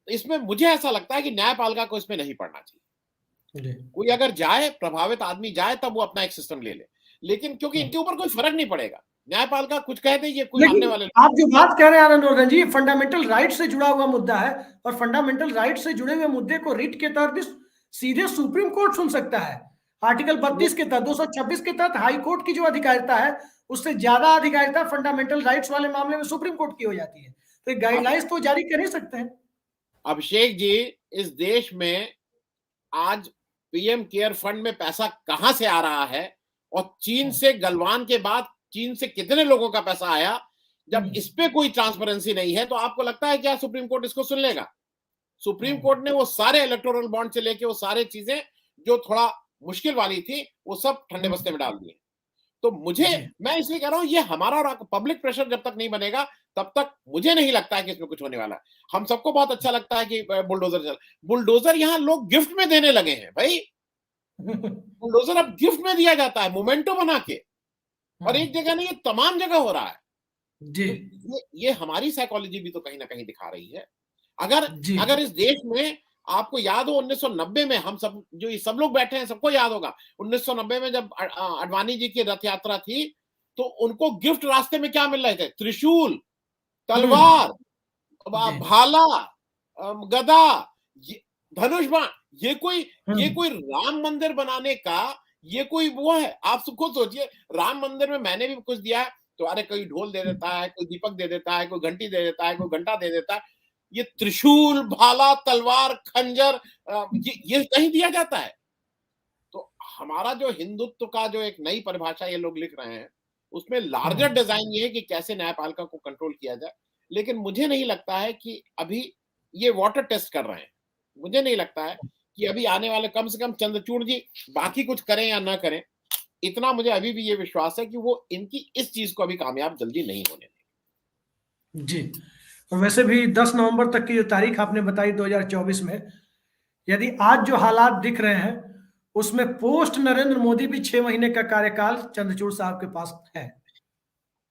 इसमें मुझे ऐसा लगता है कि न्यायपालिका को इसमें नहीं पड़ना चाहिए। कोई अगर जाए, प्रभावित आदमी जाए, तब वो अपना एक सिस्टम ले ले, लेकिन क्योंकि इनके ऊपर कोई फर्क नहीं पड़ेगा। न्यायपालिका कुछ कह दे, ये कोई मानने वाले आप जो बात कह रहे हैं आनंद वर्धन जी, फंडामेंटल राइट से जुड़ा हुआ मुद्दा है, और फंडामेंटल राइट से जुड़े हुए मुद्दे को रिट के तहत सीधे सुप्रीम कोर्ट सुन सकता है। आर्टिकल 32 के तहत, 226 के तहत हाई कोर्ट की जो अधिकारिता है, उससे ज्यादा अधिकारिता फंडामेंटल राइट्स वाले मामले में सुप्रीम कोर्ट की हो जाती है। तो गाइडलाइंस तो जारी कर ही सकते हैं। अभिषेक जी, इस देश में आज पीएम केयर फंड में पैसा कहां से आ रहा है, और चीन से गलवान के बाद चीन से कितने लोगों का पैसा आया, जब इस पे कोई ट्रांसपेरेंसी नहीं है, तो आपको लगता है क्या सुप्रीम कोर्ट इसको सुन लेगा? सुप्रीम कोर्ट ने वो सारे इलेक्टोरल बॉन्ड से लेके वो सारे चीजें जो थोड़ा मुश्किल वाली थी, वो सब ठंडे बस्ते में डाल दिए। तो मैं इसलिए कह रहा हूं, ये हमारा और पब्लिक प्रेशर जब तक नहीं बनेगा, तब तक मुझे नहीं लगता है कि इसमें कुछ होने वाला है। हम सबको बहुत अच्छा लगता है कि बुलडोजर यहाँ लोग गिफ्ट में देने लगे हैं भाई। बुलडोजर अब गिफ्ट में दिया जाता है, मोमेंटो बना के, और एक जगह नहीं, ये तमाम जगह हो रहा है जी। ये हमारी साइकोलॉजी भी तो कहीं ना कहीं दिखा रही है। अगर इस देश में आपको याद हो 1990 में, हम सब जो ये सब लोग बैठे हैं सबको याद होगा, 1990 में जब अडवाणी जी की रथ यात्रा थी, तो उनको गिफ्ट रास्ते में क्या मिल रहे थे? त्रिशूल, तलवार, भाला, गदा, धनुष बाण। ये कोई राम मंदिर बनाने का ये कोई वो है? आप खुद सोचिए, राम मंदिर में मैंने भी कुछ दिया है तो अरे कोई ढोल दे देता है, कोई दीपक दे देता है, कोई घंटी दे देता है, कोई घंटा दे देता है। ये त्रिशूल, भाला, तलवार, खंजर, ये कहीं दिया जाता है? तो हमारा जो हिंदुत्व का जो एक नई परिभाषा ये लोग लिख रहे हैं, उसमें लार्जर डिजाइन ये है कि कैसे न्यायपालिका को कंट्रोल किया जाए। लेकिन मुझे नहीं लगता है कि अभी ये वाटर टेस्ट कर रहे हैं। मुझे नहीं लगता है कि अभी आने वाले, कम से कम चंद्रचूड़ जी बाकी कुछ करें या ना करें, इतना मुझे अभी भी ये विश्वास है कि वो इनकी इस चीज को अभी कामयाब जल्दी नहीं होने देंगे जी। और वैसे भी 10 नवंबर तक की जो तारीख आपने बताई 2024 में, यदि आज जो हालात दिख रहे हैं, उसमें पोस्ट नरेंद्र मोदी भी 6 महीने का कार्यकाल चंद्रचूड़ साहब के पास है।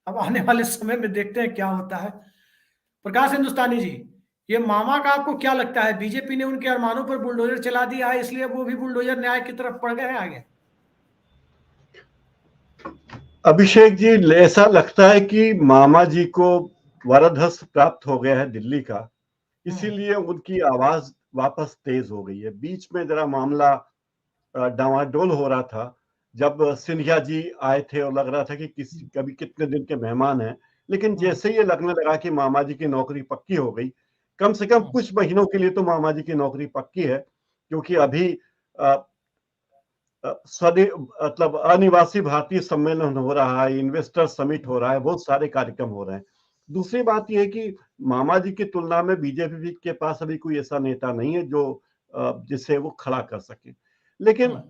अब आने वाले समय में देखते हैं क्या होता है। प्रकाश हिंदुस्तानी जी, ये मामा का आपको क्या लगता है, बीजेपी ने उनके अरमानों पर बुलडोजर चला दिया है, इसलिए वो भी बुलडोजर न्याय की तरफ पड़ गए हैं आगे? अभिषेक जी, ऐसा लगता है कि मामा जी को वरदहस्त प्राप्त हो गया है दिल्ली का, इसीलिए उनकी आवाज वापस तेज हो गई है। बीच में जरा मामला डावाडोल हो रहा था जब सिंधिया जी आए थे और लग रहा था कि कभी कितने दिन के मेहमान हैं, लेकिन जैसे ये लगने लगा कि मामा जी की नौकरी पक्की हो गई, कम से कम कुछ महीनों के लिए तो मामा जी की नौकरी पक्की है, क्योंकि अभी मतलब अनिवासी भारतीय सम्मेलन हो रहा है, इन्वेस्टर समिट हो रहा है, बहुत सारे कार्यक्रम हो रहे हैं। दूसरी बात यह है कि मामा जी की तुलना में बीजेपी के पास अभी कोई ऐसा नेता नहीं है जो जिसे वो खड़ा कर सके। लेकिन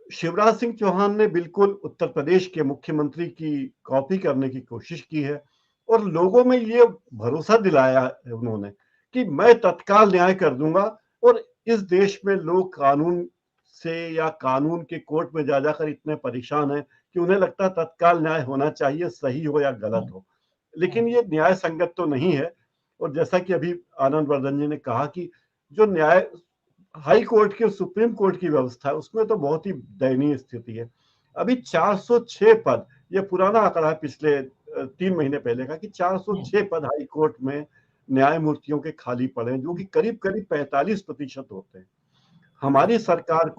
शिवराज सिंह चौहान ने बिल्कुल उत्तर प्रदेश के मुख्यमंत्री की कॉपी करने की कोशिश की है और लोगों में ये भरोसा दिलाया है उन्होंने कि मैं तत्काल न्याय कर दूंगा और इस देश में लोग कानून से या कानून के कोर्ट में जा जाकर इतने परेशान हैं कि उन्हें लगता है तत्काल न्याय होना चाहिए, सही हो या गलत हो। लेकिन ये न्याय संगत तो नहीं है। और जैसा कि अभी आनंद वर्धन जी ने कहा कि जो न्याय हाई कोर्ट की और सुप्रीम कोर्ट की व्यवस्था है उसमें तो बहुत ही दयनीय स्थिति है। अभी 406 पद, ये पुराना आंकड़ा है पिछले 3 महीने पहले का, कि 406 पद हाई कोर्ट में न्यायमूर्तियों के खाली पड़े हैं, जो कि करीब करीब 45% होते हैं। हमारी सरकार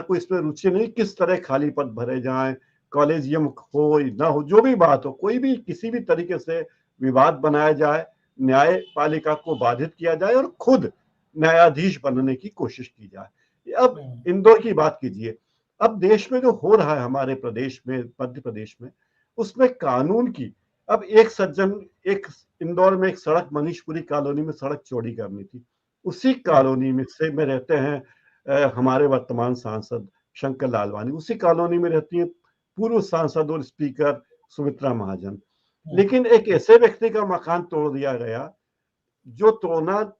को इसमें रुचि नहीं किस तरह खाली पद भरे जाएं, कॉलेजियम हो ना हो, जो भी बात हो, कोई भी किसी भी तरीके से विवाद बनाया जाए, न्यायपालिका को बाधित किया जाए और खुद न्यायाधीश बनने की कोशिश की जाए। अब इंदौर की बात कीजिए, अब देश में जो हो रहा है हमारे प्रदेश में, मध्य प्रदेश में, उसमें कानून की, अब एक इंदौर में एक सड़क मनीषपुरी कॉलोनी में सड़क चौड़ी करनी थी, उसी कॉलोनी में रहते हैं हमारे वर्तमान सांसद शंकर लालवानी, उसी कॉलोनी में रहती है पूर्व सांसद और स्पीकर सुमित्रा महाजन। लेकिन एक ऐसे व्यक्ति का मकान तोड़ दिया गया जो तोड़ना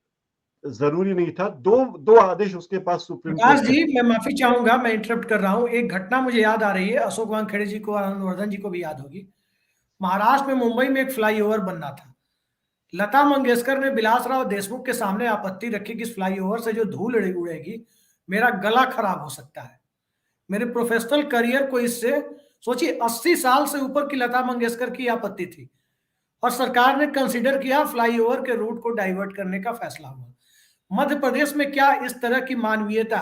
जरूरी नहीं था। दो आदेश उसके पास सुप्रीम प्रकाश कोर्ट जी, मैं माफी चाहूंगा, मैं इंटरप्ट कर रहा हूं। एक घटना मुझे याद आ रही है, अशोक वानखेड़े जी को, आनंद वर्धन जी को भी याद होगी। महाराष्ट्र में मुंबई में एक फ्लाईओवर बनना था। लता मंगेशकर ने विलासराव देशमुख के सामने आपत्ति रखी कि इस फ्लाईओवर से जो धूल उड़ेगी मेरा गला खराब हो सकता है, मेरे प्रोफेशनल करियर को इससे, सोचिए 80 साल से ऊपर की लता मंगेशकर की आपत्ति थी और सरकार ने कंसीडर किया, फ्लाईओवर के रूट को डाइवर्ट करने का फैसला हुआ। मध्य प्रदेश में क्या इस तरह की मानवीयता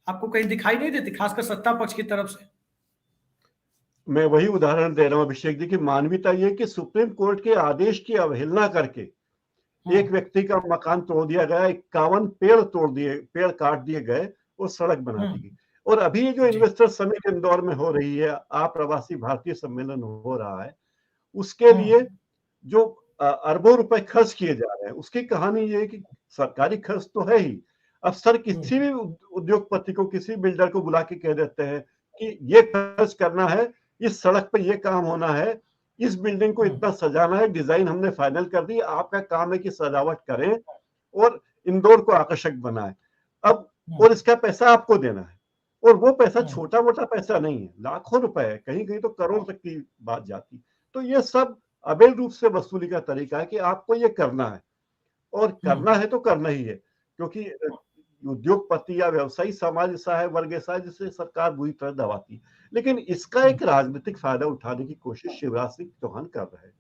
आपको कहीं दिखाई नहीं देती, खासकर सत्ता पक्ष की तरफ से? मैं वही उदाहरण दे रहा हूं अभिषेक जी की मानवीयता ये कि सुप्रीम कोर्ट के आदेश की अवहेलना करके एक व्यक्ति का मकान तोड़ दिया गया, 51 पेड़ काट दिए गए और सड़क बना दी गई। और अभी ये जो इन्वेस्टर समिट इंदौर में हो रही है, अप्रवासी भारतीय सम्मेलन हो रहा है, उसके लिए जो अरबों रुपए खर्च किए जा रहे हैं, उसकी कहानी ये है कि सरकारी खर्च तो है ही, अफसर किसी भी उद्योगपति को, किसी बिल्डर को बुला के कह देते हैं कि ये खर्च करना है, इस सड़क पे ये काम होना है, इस बिल्डिंग को इतना सजाना है, डिजाइन हमने फाइनल कर दी, आपका काम है कि सजावट करें और इंदौर को आकर्षक बनाएं। अब और इसका पैसा आपको देना है, और वो पैसा छोटा मोटा पैसा नहीं है, लाखों रुपए है, कहीं कहीं तो करोड़ तक की बात जाती। तो ये सब अवैध रूप से वसूली का तरीका है कि आपको ये करना है और करना है तो करना ही है, क्योंकि उद्योगपति या व्यवसायी समाज ऐसा है, वर्ग ऐसा है जिसे सरकार बुरी तरह दबाती है। लेकिन इसका एक राजनीतिक फायदा उठाने की कोशिश शिवराज सिंह चौहान कर रहे हैं।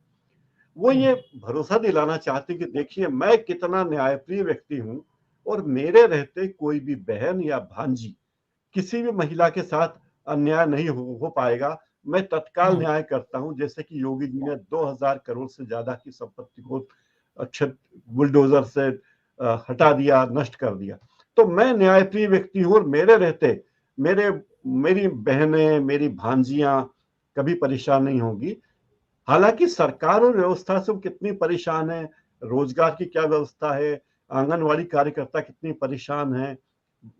वो ये भरोसा दिलाना चाहते कि देखिए मैं कितना न्यायप्रिय व्यक्ति हूं और मेरे रहते कोई भी बहन या भांजी किसी भी महिला के साथ अन्याय नहीं हो पाएगा, मैं तत्काल न्याय करता हूं। जैसे कि योगी जी ने 2000 करोड़ से ज्यादा की संपत्ति को बुलडोजर से हटा दिया, नष्ट कर दिया। तो मैं न्यायप्रिय व्यक्ति हूं और मेरे रहते मेरी बहनें, मेरी भांजियां कभी परेशान नहीं होंगी। हालांकि सरकार और व्यवस्था से वो कितनी परेशान है, रोजगार की क्या व्यवस्था है, आंगनवाड़ी कार्यकर्ता कितनी परेशान है,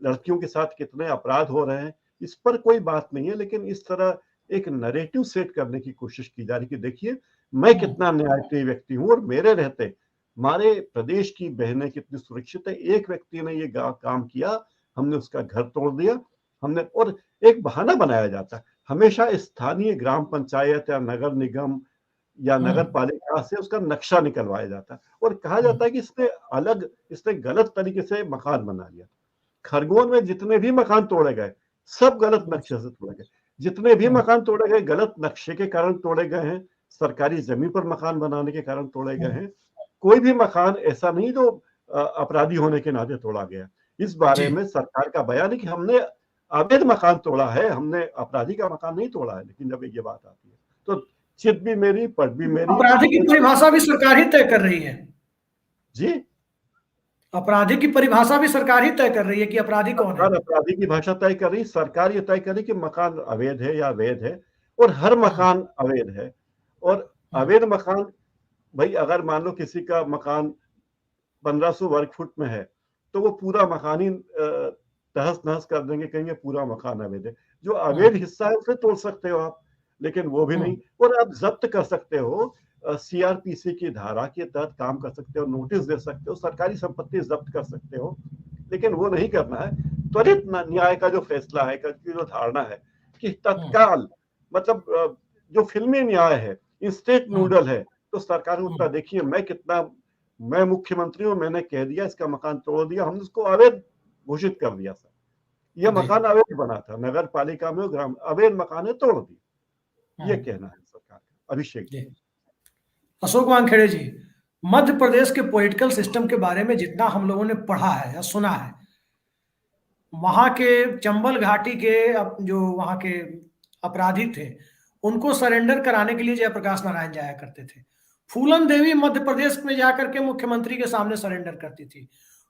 लड़कियों के साथ कितने अपराध हो रहे हैं, इस पर कोई बात नहीं है। लेकिन इस तरह एक नैरेटिव सेट करने की कोशिश की जा रही कि देखिए मैं कितना न्यायप्रिय व्यक्ति हूं और मेरे रहते हमारे प्रदेश की बहनें कितनी सुरक्षित है। एक व्यक्ति ने ये काम किया, हमने उसका घर तोड़ दिया, हमने, और एक बहाना बनाया जाता है हमेशा, स्थानीय ग्राम पंचायत या नगर निगम या नगर पालिका से उसका नक्शा निकलवाया जाता है और कहा जाता है कि इसने गलत तरीके से मकान बना लिया। खरगोन में जितने भी मकान तोड़े गए सब गलत नक्शे से तोड़े गए, जितने भी मकान तोड़े गए गलत नक्शे के कारण तोड़े गए हैं, सरकारी जमीन पर मकान बनाने के कारण तोड़े गए हैं। कोई भी मकान ऐसा नहीं जो अपराधी होने के नाते तोड़ा गया। इस बारे में सरकार का बयान है कि हमने अवैध मकान तोड़ा है, हमने अपराधी का मकान नहीं तोड़ा है। लेकिन जब ये बात आती है तो चित भी मेरी, पट भी मेरी। अपराधी की परिभाषा भी सरकार ही तय कर रही है जी, अपराधी की परिभाषा भी सरकार ही तय कर रही है कि अपराधी कौन है। अपराधी की भाषा तय कर रही, सरकार ये तय कर रही कि मकान अवैध है या वैध है, और हर मकान अवैध है। और अवैध मकान, भाई अगर मान लो किसी का मकान 1500 वर्ग फुट में है तो वो पूरा मकान ही तहस नहस कर देंगे, कहेंगे पूरा मकान अवैध है। जो अवैध हिस्सा है उसे तोड़ सकते हो आप, लेकिन वो भी नहीं। और आप जब्त कर सकते हो, सीआरपीसी की धारा के तहत काम कर सकते हो, नोटिस दे सकते हो, सरकारी संपत्ति जब्त कर सकते हो, लेकिन वो नहीं करना है। त्वरित न्याय का जो फैसला है, की जो धारणा है कि तत्काल, मतलब जो फिल्मी न्याय है, इंस्टेंट नूडल है, तो सरकार उत्तर देखिए मैं मुख्यमंत्री हूं, मैंने कह दिया इसका मकान तोड़ दिया, हमने उसको अवैध घोषित कर दिया। सर यह मकान अवैध बना था, नगर पालिका में ग्राम अवैध मकान है, तोड़ दिया, ये कहना है सरकार का। अभिषेक जी। अशोक वानखेड़े जी, मध्य प्रदेश के पॉलिटिकल सिस्टम के बारे में जितना हम लोगों ने पढ़ा है या सुना है, वहां के चंबल घाटी के जो वहां के अपराधी थे उनको सरेंडर कराने के लिए जयप्रकाश नारायण जाया करते थे। फूलन देवी मध्य प्रदेश में जाकर के मुख्यमंत्री के सामने सरेंडर करती थी।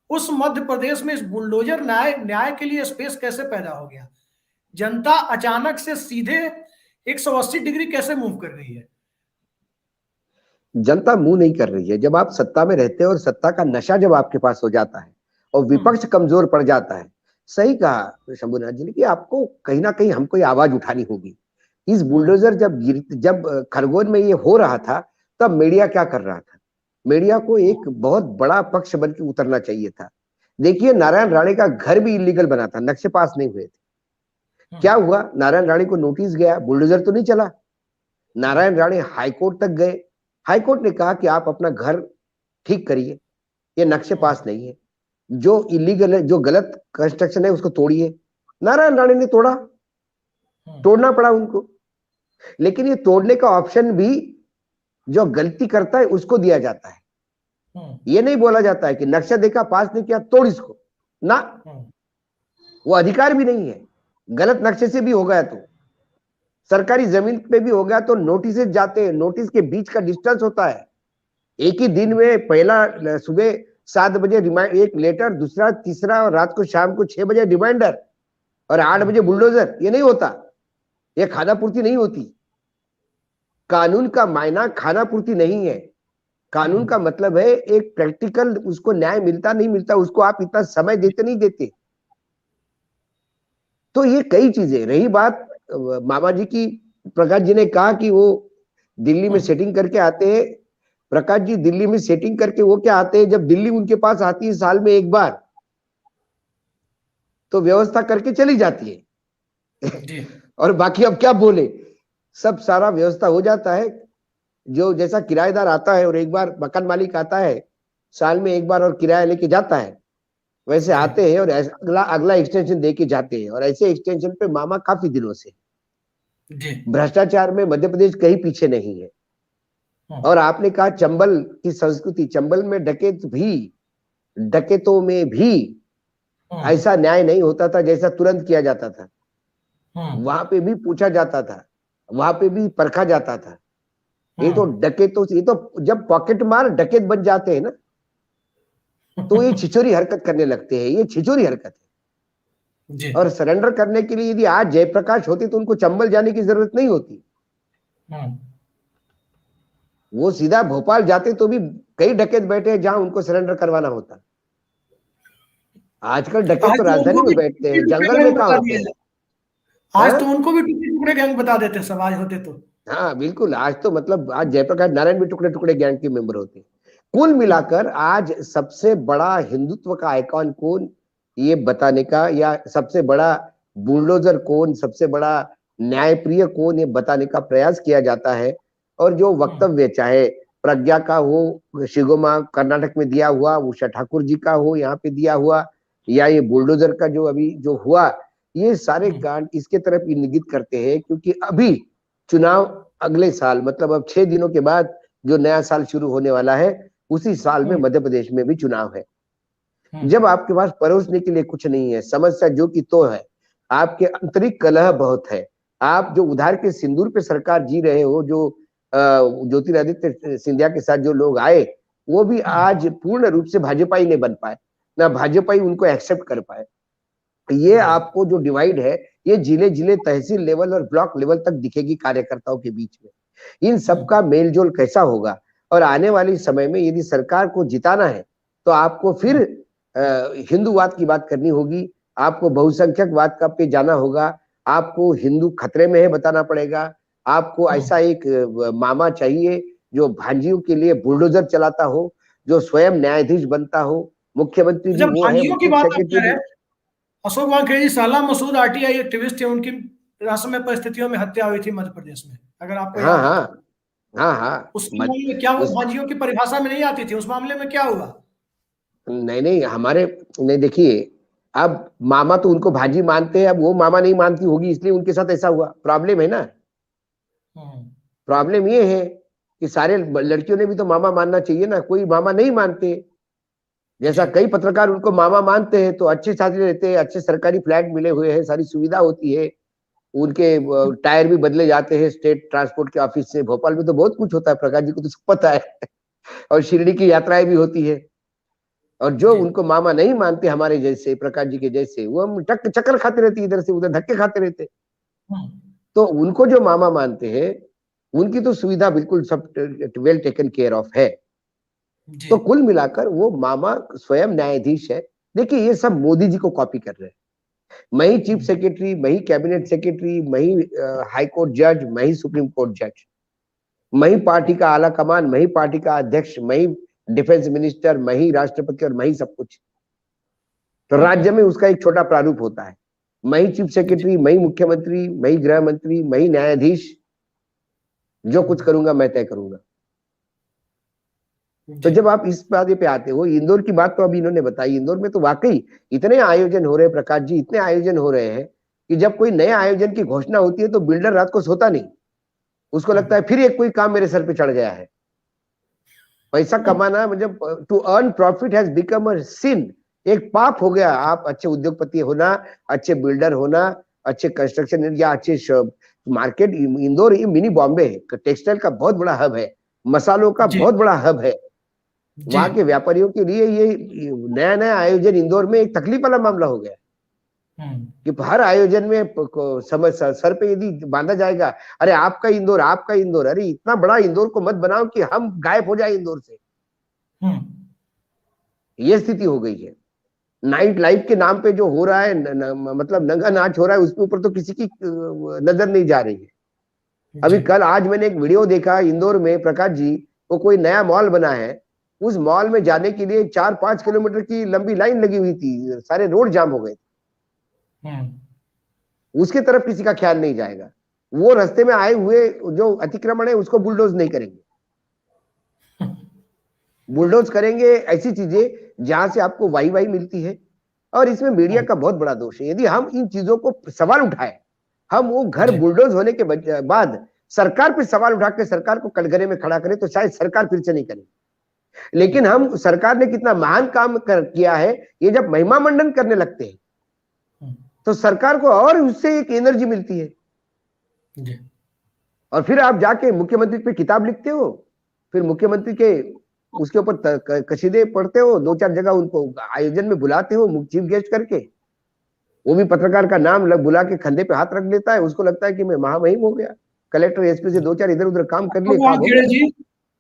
उस मध्य प्रदेश में इस बुलडोजर न्याय के लिए स्पेस कैसे पैदा हो गया? जनता अचानक से सीधे 180 डिग्री कैसे मूव कर गई है? जनता मूव नहीं कर रही है। जब आप सत्ता में रहते हैं और सत्ता का नशा जब आपके पास हो जाता है और विपक्ष कमजोर पड़ जाता है, सही कहा शंभुनाथ जी ने कि आपको कहीं ना कहीं हमको ये आवाज उठानी होगी। इस बुलडोजर जब खरगोन में ये हो रहा था, तब मीडिया क्या कर रहा था? मीडिया को एक बहुत बड़ा पक्ष बन के उतरना चाहिए था। देखिए, नारायण राणे का घर भी इलीगल बना था, नक्शे पास नहीं हुए थे। क्या हुआ? नारायण राणे को नोटिस गया, बुलडोजर तो नहीं चला। नारायण राणे हाईकोर्ट तक गए, हाईकोर्ट ने कहा कि आप अपना घर ठीक करिए, ये नक्शे पास नहीं है, जो इलीगल है, जो गलत कंस्ट्रक्शन है उसको तोड़िए। नारायण राणे ने तोड़ा, तोड़ना पड़ा उनको। लेकिन ये तोड़ने का ऑप्शन भी जो गलती करता है उसको दिया जाता है। ये नहीं बोला जाता है कि नक्शा देखा, पास नहीं किया, तोड़ इसको ना, वो अधिकार भी नहीं है। गलत नक्शे से भी हो गया तो, सरकारी जमीन पे भी हो गया तो नोटिस जाते हैं, नोटिस के बीच का डिस्टेंस होता है। एक ही दिन में पहला सुबह 7 बजे एक लेटर, दूसरा, तीसरा, और रात को शाम को 6 बजे रिमाइंडर, और 8 बजे बुलडोजर। ये नहीं होता, ये खाना पूर्ति नहीं होती। कानून का मायना खाना पूर्ति नहीं है। कानून का मतलब है एक प्रैक्टिकल, उसको न्याय मिलता नहीं मिलता, उसको आप इतना समय देते नहीं देते। तो ये कई चीजें रही। बात मामा जी की, प्रकाश जी ने कहा कि वो दिल्ली में सेटिंग करके आते हैं। प्रकाश जी, दिल्ली में सेटिंग करके वो क्या आते हैं, जब दिल्ली उनके पास आती है साल में एक बार, तो व्यवस्था करके चली जाती है और बाकी अब क्या बोले, सब सारा व्यवस्था हो जाता है। जो जैसा किराएदार आता है और एक बार मकान मालिक आता है साल में एक बार और किराया लेके जाता है, वैसे आते हैं और अगला एक्सटेंशन दे के जाते हैं। और ऐसे एक्सटेंशन पे मामा काफी दिनों से, भ्रष्टाचार में मध्य प्रदेश कहीं पीछे नहीं है। और आपने कहा चंबल की संस्कृति, चंबल में डकैतों में भी ऐसा न्याय नहीं होता था जैसा तुरंत किया जाता था। वहां पे भी पूछा जाता था, वहां पे भी परखा जाता था। ये तो डकैतों से, ये तो जब पॉकेट मार डकैत बन जाते हैं ना, तो ये छिछोरी हरकत करने लगते हैं। ये छिछोरी हरकत है। और सरेंडर करने के लिए यदि आज जयप्रकाश होते तो उनको चंबल जाने की जरूरत नहीं होती। वो सीधा भोपाल जाते तो भी कई डकैत बैठे हैं जहां उनको सरेंडर करवाना होता। आजकल डकैत तो राजधानी में बैठते हैं, जंगल में कहाँ होते हैं। आज तो उनको भी टुकड़े टुकड़े गैंग बता देते सब आज होते तो। हाँ बिल्कुल, आज तो मतलब आज जयप्रकाश नारायण भी टुकड़े टुकड़े गैंग के मेंबर होते हैं। कुल मिलाकर आज सबसे बड़ा हिंदुत्व का आइकॉन कौन? ये बताने का, या सबसे बड़ा बुलडोजर कौन, सबसे बड़ा न्यायप्रिय कौन, ये बताने का प्रयास किया जाता है। और जो वक्तव्य चाहे प्रज्ञा का हो, शिगोमा कर्नाटक में दिया हुआ, उषा ठाकुर जी का हो यहाँ पे दिया हुआ, या ये बुलडोजर का जो अभी जो हुआ, ये सारे कांड इसके तरफ इंगित करते हैं। क्योंकि अभी चुनाव अगले साल, मतलब अब 6 दिनों के बाद जो नया साल शुरू होने वाला है, उसी साल में मध्य प्रदेश में भी चुनाव है। जब आपके पास परोसने के लिए कुछ नहीं है, समस्या जो कि तो है, आपके आंतरिक कलह बहुत है, आप जो उधार के सिंदूर पे सरकार जी रहे हो, जो ज्योतिरादित्य सिंधिया के साथ जो लोग आए, वो भी आज पूर्ण रूप से भाजपाई नहीं बन पाए, ना भाजपाई उनको एक्सेप्ट कर पाए। ये आपको जो डिवाइड है, ये जिले जिले तहसील लेवल और ब्लॉक लेवल तक दिखेगी कार्यकर्ताओं के बीच में। इन सबका मेलजोल कैसा होगा? और आने वाले समय में यदि सरकार को जिताना है तो आपको फिर हिंदूवाद की बात करनी होगी, आपको बहुसंख्यकवाद का पे जाना होगा, आपको हिंदू खतरे में है बताना पड़ेगा, आपको ऐसा एक मामा चाहिए जो भांजियों के लिए बुलडोजर चलाता हो, जो स्वयं न्यायाधीश बनता हो। मुख्यमंत्री जी जब वो है, भांजियों की चीफ बात आप कर सेक्रेटरी रहे हैं, अशोक वानखेड़े जी, साला मसूद आरटीआई एक्टिविस्ट थे, उनकी रहस्यमय परिस्थितियों में हत्या हुई थी मध्य प्रदेश में, अगर आपको हाँ याद है। हाँ हाँ हाँ उस मामले में क्या हुआ? भांजियों की परिभाषा में नहीं आती थी, उस मामले में क्या हुआ? नहीं हमारे नहीं, देखिए अब मामा तो उनको भांजी मानते हैं, अब वो मामा नहीं मानती होगी इसलिए उनके साथ ऐसा हुआ, प्रॉब्लम है ना। प्रॉब्लम ये है कि सारे लड़कियों ने भी तो मामा मानना चाहिए ना, कोई मामा नहीं मानते। जैसा कई पत्रकार उनको मामा मानते हैं, तो अच्छे साथी रहते हैं, अच्छे सरकारी फ्लैट मिले हुए हैं, सारी सुविधा होती है, उनके टायर भी बदले जाते हैं स्टेट ट्रांसपोर्ट के ऑफिस से। भोपाल में तो बहुत कुछ होता है, प्रकाश जी को तो सब पता है और शिरडी की यात्राएं भी होती है। और जो उनको मामा नहीं मानते, हमारे जैसे प्रकाश जी के जैसे, वो हम चक्कर खाते रहते, इधर से उधर धक्के खाते रहते। तो उनको जो मामा मानते हैं, उनकी तो सुविधा बिल्कुल सब वेल टेकन केयर ऑफ है। तो कुल मिलाकर वो मामा स्वयं न्यायाधीश है। देखिए ये सब मोदी जी को कॉपी कर रहे हैं। मैं ही चीफ सेक्रेटरी, मैं ही कैबिनेट सेक्रेटरी, मैं ही हाई कोर्ट जज, मैं ही सुप्रीम कोर्ट जज, मैं ही पार्टी का आला कमान, मैं ही पार्टी का अध्यक्ष, मैं ही डिफेंस मिनिस्टर, मैं ही राष्ट्रपति और मैं ही सब कुछ। तो राज्य में उसका एक छोटा प्रारूप होता है, मैं ही चीफ सेक्रेटरी, मैं ही मुख्यमंत्री, मैं ही गृह मंत्री, मैं ही न्यायाधीश, जो कुछ करूंगा मैं तय करूंगा। तो जब आप इस बात पे आते हो, इंदौर की बात तो अभी इन्होंने बताई, इंदौर में तो वाकई इतने आयोजन हो रहे हैं प्रकाश जी, इतने आयोजन हो रहे हैं कि जब कोई नए आयोजन की घोषणा होती है तो बिल्डर रात को सोता नहीं, उसको लगता है फिर एक कोई काम मेरे सर पे चढ़ गया है। पैसा कमाना मतलब to earn profit has become a sin, एक पाप हो गया। आप अच्छे उद्योगपति होना, अच्छे बिल्डर होना, अच्छे कंस्ट्रक्शन या अच्छे मार्केट, इंदौर ये मिनी बॉम्बे है, टेक्सटाइल का बहुत बड़ा हब है, मसालों का बहुत बड़ा हब है। वहां के व्यापारियों के लिए ये नया नया आयोजन इंदौर में एक तकलीफ वाला मामला हो गया कि हर आयोजन में समझ सर पे यदि बांधा जाएगा, अरे आपका इंदौर, आपका इंदौर, अरे इतना बड़ा इंदौर को मत बनाओ कि हम गायब हो जाए इंदौर से। ये स्थिति हो गई है। नाइट लाइफ के नाम पे जो हो रहा है, मतलब नंगा नाच हो रहा है, उसके ऊपर तो किसी की नजर नहीं जा रही है। अभी कल आज मैंने एक वीडियो देखा इंदौर में प्रकाश जी, वो कोई नया मॉल बना है, उस मॉल में जाने के लिए 4-5 किलोमीटर की लंबी लाइन लगी हुई थी, सारे रोड जाम हो गए थे। उसके तरफ किसी का ख्याल नहीं जाएगा। वो रास्ते में आए हुए जो अतिक्रमण है उसको बुलडोज नहीं करेंगे, बुलडोज करेंगे ऐसी चीजें जहां से आपको वाई वाई मिलती है। और इसमें मीडिया का बहुत बड़ा दोष है। यदि हम इन चीजों को सवाल उठाए, हम वो घर बुलडोज होने के बाद सरकार पे सवाल उठा के सरकार को कटघरे में खड़ा करें तो शायद सरकार फिर से नहीं करेगी। लेकिन हम सरकार ने कितना महान काम किया है, ये जब महिमा मंडन करने लगते हैं तो सरकार को और उससे एक एनर्जी मिलती है। और फिर आप जाके मुख्यमंत्री पे किताब लिखते हो, फिर मुख्यमंत्री के उसके ऊपर कसीदे पढ़ते हो, 2-4 जगह उनको आयोजन में बुलाते हो चीफ गेस्ट करके, वो भी पत्रकार का नाम बुला के कंधे पे हाथ रख लेता है, उसको लगता है कि मैं महामहिम हो गया, कलेक्टर एसपी से 2-4 इधर उधर काम कर लिए, काम हो गया। जी,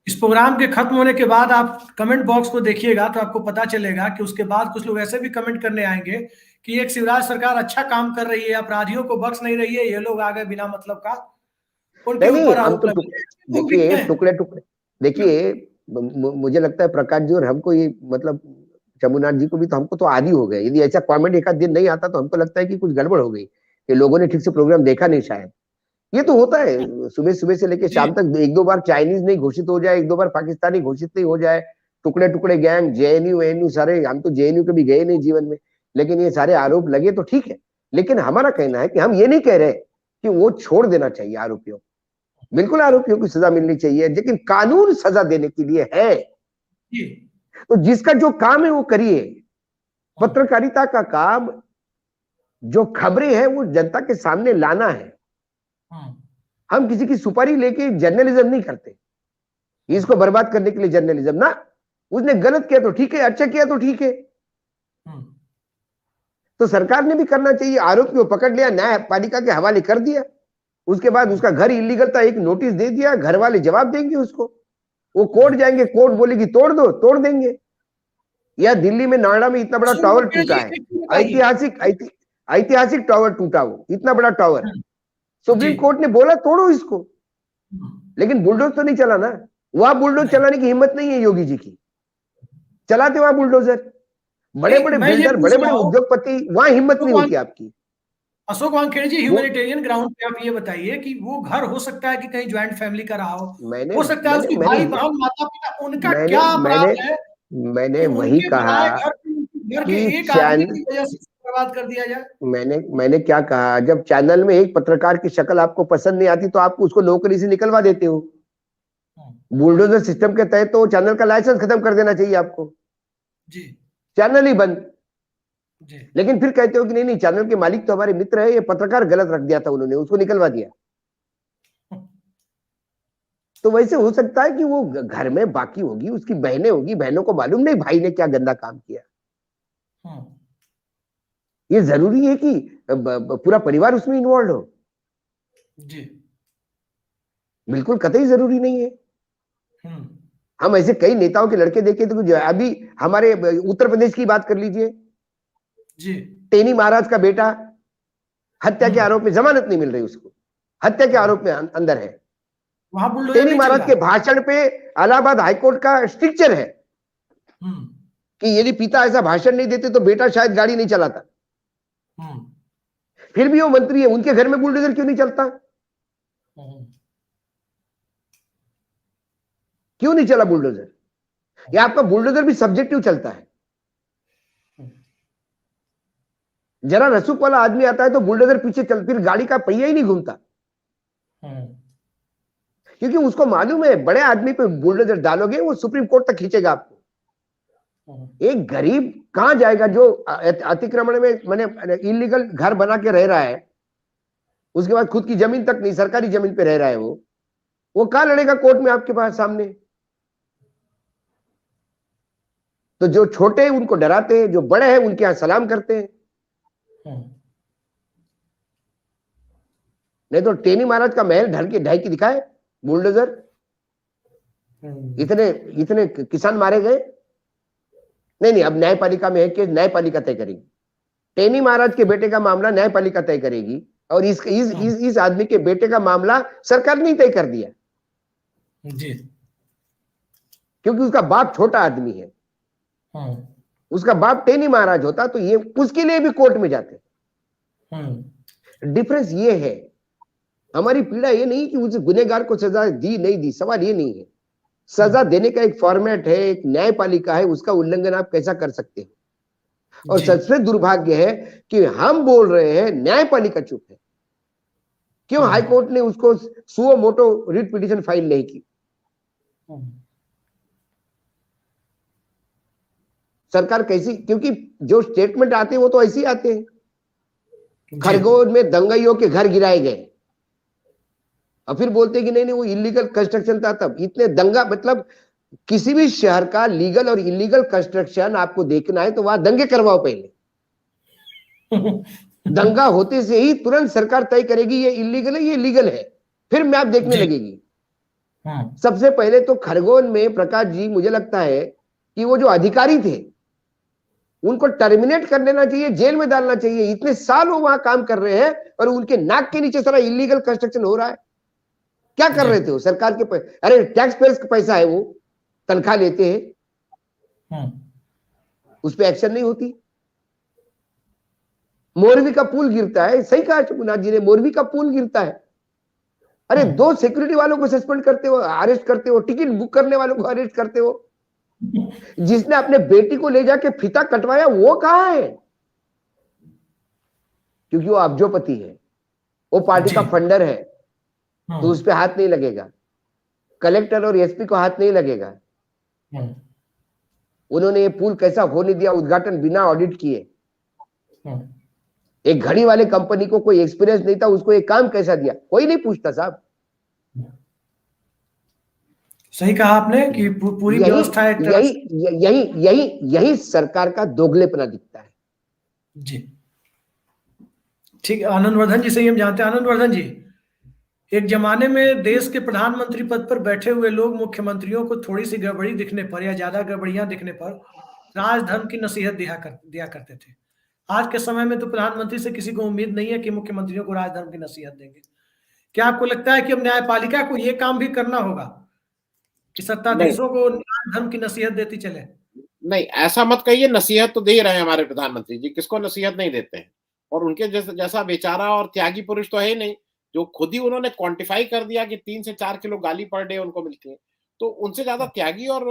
इस प्रोग्राम के खत्म होने के बाद आप कमेंट बॉक्स को देखिएगा तो आपको पता चलेगा कि उसके बाद कुछ लोग ऐसे भी कमेंट करने आएंगे कि एक शिवराज सरकार अच्छा काम कर रही है, अपराधियों को बख्श नहीं रही है, ये लोग आ गए बिना मतलब का उनके ऊपर हम तो देखिए टुकड़े टुकड़े, देखिए मुझे लगता है प्रकाश जी और हमको ये मतलब शंभुनाथ जी को भी, तो हमको तो आदी हो गए। यदि ऐसा कमेंट एक आध दिन नहीं आता तो हमको लगता है कि कुछ गड़बड़ हो गई, कि लोगों ने ठीक से प्रोग्राम देखा नहीं शायद। ये तो होता है, सुबह सुबह से लेकर शाम तक एक दो बार चाइनीज नहीं घोषित हो जाए, एक दो बार पाकिस्तानी घोषित नहीं हो जाए, टुकड़े टुकड़े गैंग, जेएनयू एएनयू सारे, हम तो जेएनयू कभी गए नहीं जीवन में, लेकिन ये सारे आरोप लगे तो ठीक है। लेकिन हमारा कहना है कि हम ये नहीं कह रहे कि वो छोड़ देना चाहिए आरोपियों, बिल्कुल आरोपियों की सजा मिलनी चाहिए, लेकिन कानून सजा देने के लिए है। तो जिसका जो काम है वो करिए। पत्रकारिता का काम जो खबरें हैं वो जनता के सामने लाना है। हम किसी की सुपारी लेके जर्नलिज्म नहीं करते, इसको बर्बाद करने के लिए जर्नलिज्म ना। उसने गलत किया तो ठीक है, अच्छा किया तो ठीक है। तो सरकार ने भी करना चाहिए, आरोपी को पकड़ लिया, न्यायपालिका के हवाले कर दिया, उसके बाद उसका घर इलीगल था, एक नोटिस दे दिया, घर वाले जवाब देंगे उसको, वो कोर्ट जाएंगे, कोर्ट बोलेगी तोड़ दो, तोड़ देंगे। या दिल्ली में नोएडा में इतना बड़ा टावर टूटा है, ऐतिहासिक टावर टूटा, वो इतना बड़ा टावर, सुप्रीम कोर्ट ने बोला तोड़ो इसको, लेकिन बुलडोज तो नहीं चला ना। वहां बुलडोज चलाने की हिम्मत नहीं है योगी जी की, चलाते वहां बुलडोजर, बड़े बड़े बिल्डर, बड़े बड़े उद्योगपति, वहां हिम्मत नहीं होती आपकी। अशोक वानखेड़े जी, ह्यूमैनिटेरियन ग्राउंड पे आप ये बताइए कि वो घर हो सकता है कि कहीं ज्वाइंट फैमिली का रहा हो सकता है उसकी भाई बहन माता पिता, उनका क्या अपराध है? मैंने वही कहा घर के एक आदमी की वजह से बर्बाद कर दिया जाए। मैंने क्या कहा, जब चैनल में एक पत्रकार की शक्ल आपको पसंद नहीं आती तो आप उसको नौकरी से निकलवा देते हो। बुलडोजर सिस्टम के तहत तो चैनल का लाइसेंस खत्म कर देना चाहिए आपको जी, चैनल ही बंद जी। लेकिन फिर कहते हो कि नहीं नहीं, चैनल के मालिक तो हमारे मित्र है, ये पत्रकार गलत रख दिया था उन्होंने, उसको निकलवा दिया। तो वैसे हो सकता है कि वो घर में बाकी होगी, उसकी बहनें होगी, बहनों को मालूम नहीं भाई ने क्या गंदा काम किया। ये जरूरी है कि पूरा परिवार उसमें इन्वॉल्व हो? जी, बिल्कुल कतई जरूरी नहीं है। हम ऐसे कई नेताओं के लड़के देखे तो जो अभी हमारे उत्तर प्रदेश की बात कर लीजिए जी, टेनी महाराज का बेटा हत्या के आरोप में, जमानत नहीं मिल रही उसको, हत्या के आरोप में अंदर है। वहां टेनी महाराज के भाषण पे इलाहाबाद हाईकोर्ट का स्ट्रिक्चर है कि यदि पिता ऐसा भाषण नहीं देते तो बेटा शायद गाड़ी नहीं चलाता। फिर भी वो मंत्री है, उनके घर में बुलडोजर क्यों नहीं चलता? क्यों नहीं चला बुलडोजर? या आपका बुलडोजर भी सब्जेक्टिव चलता है? जरा रसूख वाला आदमी आता है तो बुलडोजर पीछे चल, फिर गाड़ी का पहिया ही नहीं घूमता, क्योंकि उसको मालूम है बड़े आदमी पे बुलडोजर डालोगे वो सुप्रीम कोर्ट तक खींचेगा आपको। एक गरीब कहां जाएगा जो अतिक्रमण में मैंने इलीगल घर बना के रह रहा है, उसके बाद खुद की जमीन तक नहीं, सरकारी जमीन पे रह रहा है, वो कहां लड़ेगा कोर्ट में आपके पास सामने? तो जो छोटे हैं उनको डराते हैं, जो बड़े हैं उनके यहां सलाम करते हैं। नहीं तो टेनी महाराज का महल ढाई के दिखाए बुलडोजर, इतने इतने किसान मारे गए। नहीं, अब न्यायपालिका में है कि न्यायपालिका तय करेगी। टेनी महाराज के बेटे का मामला न्यायपालिका तय करेगी, और इस आदमी के बेटे का मामला सरकार ने तय कर दिया जी, क्योंकि उसका बाप छोटा आदमी है। उसका बाप टेनी महाराज होता तो ये उसके लिए भी कोर्ट में जाते। डिफरेंस ये है, हमारी पीड़ा ये नहीं कि उस गुनहगार को सजा दी नहीं दी, सवाल ये नहीं है। सजा देने का एक फॉर्मेट है, एक न्यायपालिका है, उसका उल्लंघन आप कैसा कर सकते हैं? और सबसे दुर्भाग्य है कि हम बोल रहे हैं, न्यायपालिका चुप है। क्यों हाईकोर्ट ने उसको suo motu writ petition file नहीं की? सरकार कैसी, क्योंकि जो स्टेटमेंट आते हैं वो तो ऐसे ही आते हैं। खरगोन में दंगाइयों के घर गिराए गए और फिर बोलते कि नहीं वो इलीगल कंस्ट्रक्शन था। तब इतने दंगा, मतलब किसी भी शहर का लीगल और इलीगल कंस्ट्रक्शन आपको देखना है तो वहां दंगे करवाओ पहले। दंगा होते से ही तुरंत सरकार तय करेगी ये इलीगल है, ये लीगल है, फिर मैप देखने लगेगी। सबसे पहले तो खरगोन में प्रकाश जी, मुझे लगता है कि वो जो अधिकारी थे उनको टर्मिनेट कर देना चाहिए, जेल में डालना चाहिए। इतने साल वो वहां काम कर रहे हैं और उनके नाक के नीचे सारा इलीगल कंस्ट्रक्शन हो रहा है। क्या कर रहे थे वो? सरकार के अरे टैक्स पेयर्स का पैसा है, वो तनख्वाह लेते हैं। उस पर एक्शन नहीं होती। मोरवी का पुल गिरता है, सही कहा शंभुनाथ जी ने, मोरवी का पुल गिरता है, अरे 2 सिक्योरिटी वालों को सस्पेंड करते हो, अरेस्ट करते हो, टिकट बुक करने वालों को अरेस्ट करते हो, जिसने अपने बेटी को ले जाके फीता कटवाया वो कहाँ है? क्योंकि वो अब्जोपति है, वो पार्टी का फंडर है, तो उस पर हाथ नहीं लगेगा, कलेक्टर और एसपी को हाथ नहीं लगेगा। उन्होंने ये पुल कैसा होने दिया उद्घाटन बिना ऑडिट किए? एक घड़ी वाले कंपनी को कोई एक्सपीरियंस नहीं था, उसको एक काम कैसा दिया? कोई नहीं पूछता साहब। सही कहा आपने कि पूरी व्यवस्था एक तरह से यही सरकार का दोगलेपना दिखता है। जी ठीक, आनंद वर्धन जी से ही हम जानते हैं। आनंद वर्धन जी, एक जमाने में देश के प्रधानमंत्री पद पर बैठे हुए लोग मुख्यमंत्रियों को थोड़ी सी गड़बड़ी दिखने पर या ज्यादा गड़बड़ियां दिखने पर राजधर्म की नसीहत दिया करते थे। आज के समय में तो प्रधानमंत्री से किसी को उम्मीद नहीं है कि मुख्यमंत्रियों को राजधर्म की नसीहत देंगे। क्या आपको लगता है कि अब न्यायपालिका को यह काम भी करना होगा कि सत्ताधीशों को राजधर्म की नसीहत देती चले? नहीं, ऐसा मत कहिए, नसीहत तो दे रहे हैं हमारे प्रधानमंत्री जी, किसको नसीहत नहीं देते हैं। और उनके जैसा बेचारा और त्यागी पुरुष तो है ही नहीं, जो खुद ही उन्होंने क्वांटिफाई कर दिया कि 3 से 4 किलो गाली पर डे उनको मिलती है, तो उनसे ज्यादा त्यागी और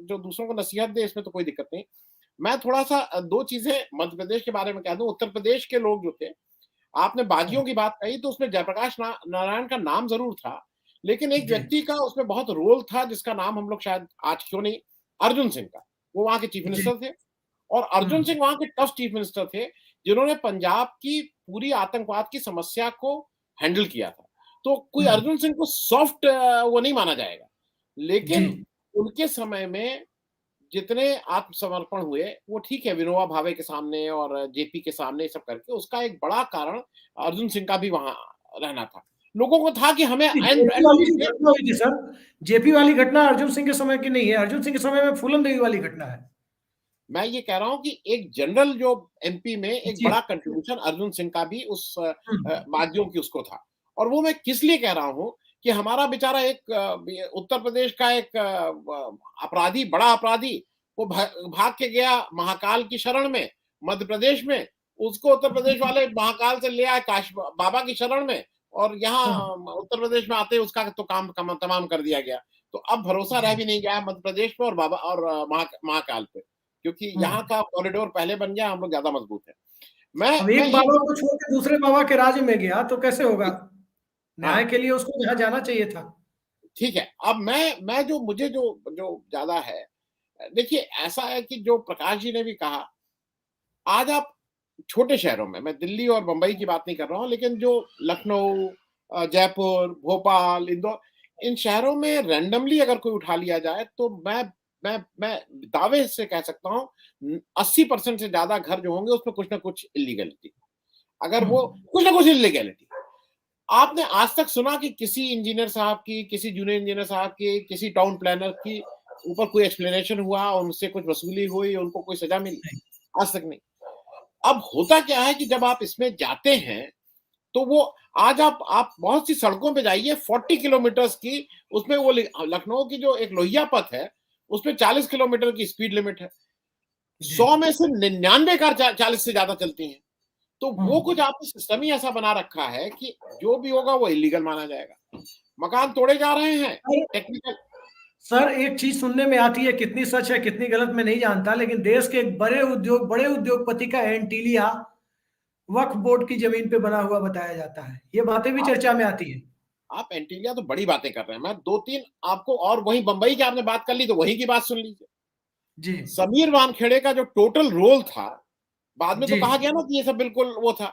जो दूसरों को नसीहत दे, इसमें तो कोई दिक्कत नहीं। मैं थोड़ा सा 2 चीजें मध्य प्रदेश के बारे में कह दूं। उत्तर प्रदेश के लोग जो थे, आपने बागियों की बात कही, तो उसमें जयप्रकाश नारायण का नाम जरूर था, लेकिन एक व्यक्ति का उसमें बहुत रोल था जिसका नाम हम लोग शायद आज क्यों नहीं, अर्जुन सिंह का। वो वहां के चीफ मिनिस्टर थे, और अर्जुन सिंह वहां के टफ चीफ मिनिस्टर थे, जिन्होंने पंजाब की पूरी आतंकवाद की समस्या को हैंडल किया था। तो कोई अर्जुन सिंह को सॉफ्ट वो नहीं माना जाएगा, लेकिन उनके समय में जितने आत्मसमर्पण हुए वो ठीक है, विनोबा भावे के सामने और जेपी के सामने सब करके, उसका एक बड़ा कारण अर्जुन सिंह का भी वहां रहना था। लोगों को था कि हमें सर, जेपी वाली घटना अर्जुन सिंह के समय की नहीं है, अर्जुन सिंह के समय में फूलन देवी वाली घटना है। मैं ये कह रहा हूं कि एक जनरल जो एमपी में एक बड़ा कंट्रीब्यूशन अर्जुन सिंह का भी उस बागियों की उसको था। और वो मैं किस लिए कह रहा हूं कि हमारा बेचारा एक उत्तर प्रदेश का एक अपराधी, बड़ा अपराधी, वो भाग के गया महाकाल की शरण में मध्य प्रदेश में, उसको उत्तर प्रदेश वाले महाकाल से ले आए काश बाबा की शरण में, और यहाँ उत्तर प्रदेश में आते उसका तो काम तमाम कर दिया गया। तो अब भरोसा रह भी नहीं गया मध्य प्रदेश पे और बाबा और महाकाल पे, क्योंकि यहाँ का कॉरिडोर पहले बन गया, हम लोग ज्यादा मजबूत है। अब एक बाबा को छोड़ के दूसरे बाबा के राज्य में गया तो कैसे होगा? न्याय के लिए उसको जहाँ जाना चाहिए था। ठीक है, अब मैं जो मुझे जो ज्यादा है, देखिए ऐसा है कि जो प्रकाश जी ने भी कहा, आज आप छोटे शहरों में, मैं दिल्ली और मुंबई की बात नहीं कर रहा हूँ, लेकिन जो लखनऊ, जयपुर, भोपाल, इंदौर, इन शहरों में रैंडमली अगर कोई उठा लिया जाए तो मैं दावे से कह सकता हूँ 80% से ज्यादा घर जो होंगे उसमें कुछ ना कुछ इलीगलिटी, अगर वो कुछ ना कुछ इलीगलिटी। आपने आज तक सुना कि किसी इंजीनियर साहब की, किसी जूनियर इंजीनियर साहब की, किसी टाउन प्लानर की ऊपर कोई एक्सप्लेनेशन हुआ, उनसे कुछ वसूली हुई, उनको कोई सजा मिली? आज तक नहीं। अब होता क्या है कि जब आप इसमें जाते हैं तो वो आज आप बहुत सी सड़कों पे जाइए 40 किलोमीटर की, उसमें वो लखनऊ की जो एक लोहिया पथ है उसमें 40 किलोमीटर की स्पीड लिमिट है, 100 में से 99 कार 40 से ज्यादा चलती हैं। तो वो कुछ आपने सिस्टम ही ऐसा बना रखा है कि जो भी होगा वो इलीगल माना जाएगा। मकान तोड़े जा रहे हैं टेक्निकल। सर एक चीज सुनने में आती है, कितनी सच है कितनी गलत मैं नहीं जानता, लेकिन देश के एक बड़े उद्योगपति का एंटीलिया वक्फ बोर्ड की जमीन पे बना हुआ बताया जाता है। ये बातें भी चर्चा में आती है। आप एंटीलिया तो बड़ी बातें कर रहे हैं, मैं 2-3 आपको, और वही बंबई की आपने बात कर ली तो वही की बात सुन लीजिए जी। समीर वानखेड़े का जो टोटल रोल था, बाद में तो कहा गया ना कि ये सब बिल्कुल वो था,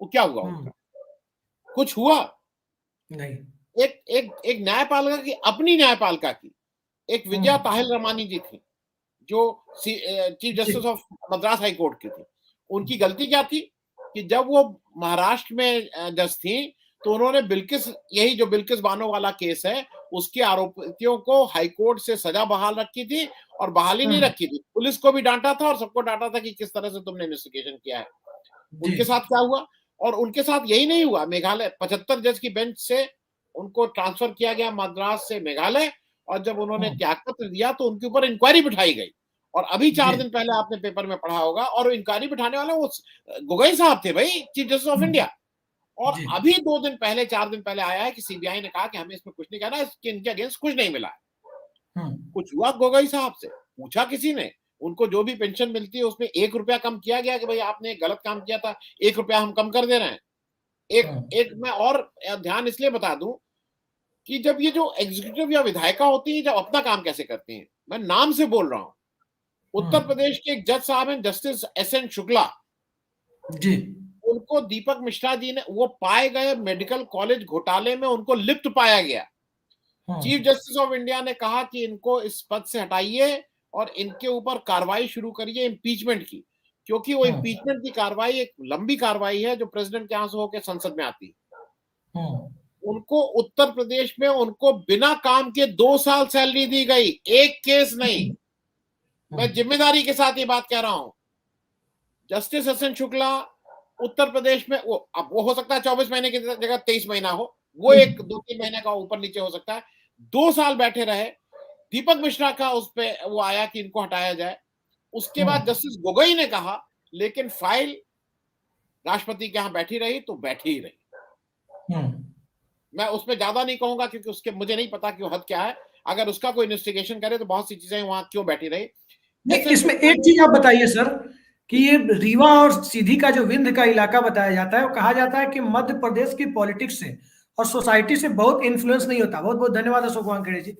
वो क्या हुआ उनका? कुछ हुआ नहीं। एक न्यायपालिका की, अपनी न्यायपालिका की एक विजया ताहिल रमानी जी थी, जो chief justice of Madras high court की थी। उनकी गलती क्या थी कि जब वो महाराष्ट्र में जज थी तो उन्होंने यही जो बिल्किस बानो वाला केस है, उसके आरोपियों को हाई कोर्ट से सजा बहाल रखी थी, और बहाली नहीं रखी थी, पुलिस को भी डांटा था और सबको डांटा था कि किस तरह से तुमने इन्वेस्टिगेशन किया है। उनके साथ क्या हुआ? और उनके साथ यही नहीं हुआ, मेघालय 75 जज की बेंच से उनको ट्रांसफर किया गया मद्रास से मेघालय, और जब उन्होंने त्यागपत्र दिया तो उनके ऊपर इंक्वायरी बिठाई गई और अभी 4 जी। दिन पहले आपने पेपर में पढ़ा होगा, और इंक्वायरी बिठाने वाले वो गोगोई साहब थे भाई, चीफ जस्टिस ऑफ इंडिया। और जी। अभी 2 दिन पहले, 4 दिन पहले आया है कि सीबीआई ने कहा कि हमें इसमें कुछ नहीं कहना, इसके इनके अगेंस्ट कुछ नहीं मिला है। कुछ हुआ गोगोई साहब से? पूछा किसी ने? उनको जो भी पेंशन मिलती है उसमें 1 रुपया कम किया गया कि भाई आपने गलत काम किया था, 1 रुपया हम कम कर दे रहे हैं? एक मैं और ध्यान इसलिए बता दूं कि जब ये जो एग्जीक्यूटिव या विधायिका होती है, जब अपना काम कैसे करती हैं, मैं नाम से बोल रहा हूं। उत्तर प्रदेश के एक जज साहब हैं, जस्टिस SN शुक्ला, जी। उनको दीपक मिश्रा जी ने, वो पाए गए मेडिकल कॉलेज घोटाले में उनको लिप्त पाया गया। चीफ जस्टिस ऑफ इंडिया ने कहा कि इनको इस पद से हटाइए और इनके ऊपर कार्रवाई शुरू करिए इम्पीचमेंट की, क्योंकि वो इम्पीचमेंट की कार्रवाई एक लंबी कार्रवाई है जो प्रेसिडेंट के यहाँ से होकर संसद में आती है। उनको उत्तर प्रदेश में उनको बिना काम के 2 साल सैलरी दी गई, एक केस नहीं। मैं जिम्मेदारी के साथ ये बात कह रहा हूं। जस्टिस SN शुक्ला उत्तर प्रदेश में, वो अब वो हो सकता है 24 महीने की जगह 23 महीना हो, वो एक 2-3 महीने का ऊपर नीचे हो सकता है। 2 साल बैठे रहे। दीपक मिश्रा का उस पे वो आया कि इनको हटाया जाए। उसके बाद जस्टिस गोगोई ने कहा, लेकिन फाइल राष्ट्रपति के यहाँ बैठी रही तो बैठी ही रही। मैं उसमें ज्यादा नहीं कहूंगा क्योंकि उसके मुझे नहीं पता कि वो हद क्या है। अगर उसका कोई इन्वेस्टिगेशन करे तो बहुत सी चीजें वहां क्यों बैठी रही। नहीं, इसमें एक चीज आप बताइए सर कि ये रीवा और सीधी का जो विंध्य का इलाका बताया जाता है, वो कहा जाता है कि मध्य प्रदेश की पॉलिटिक्स से और सोसाइटी से बहुत इन्फ्लुएंस नहीं होता। बहुत बहुत धन्यवाद अशोक वानखेड़े जी।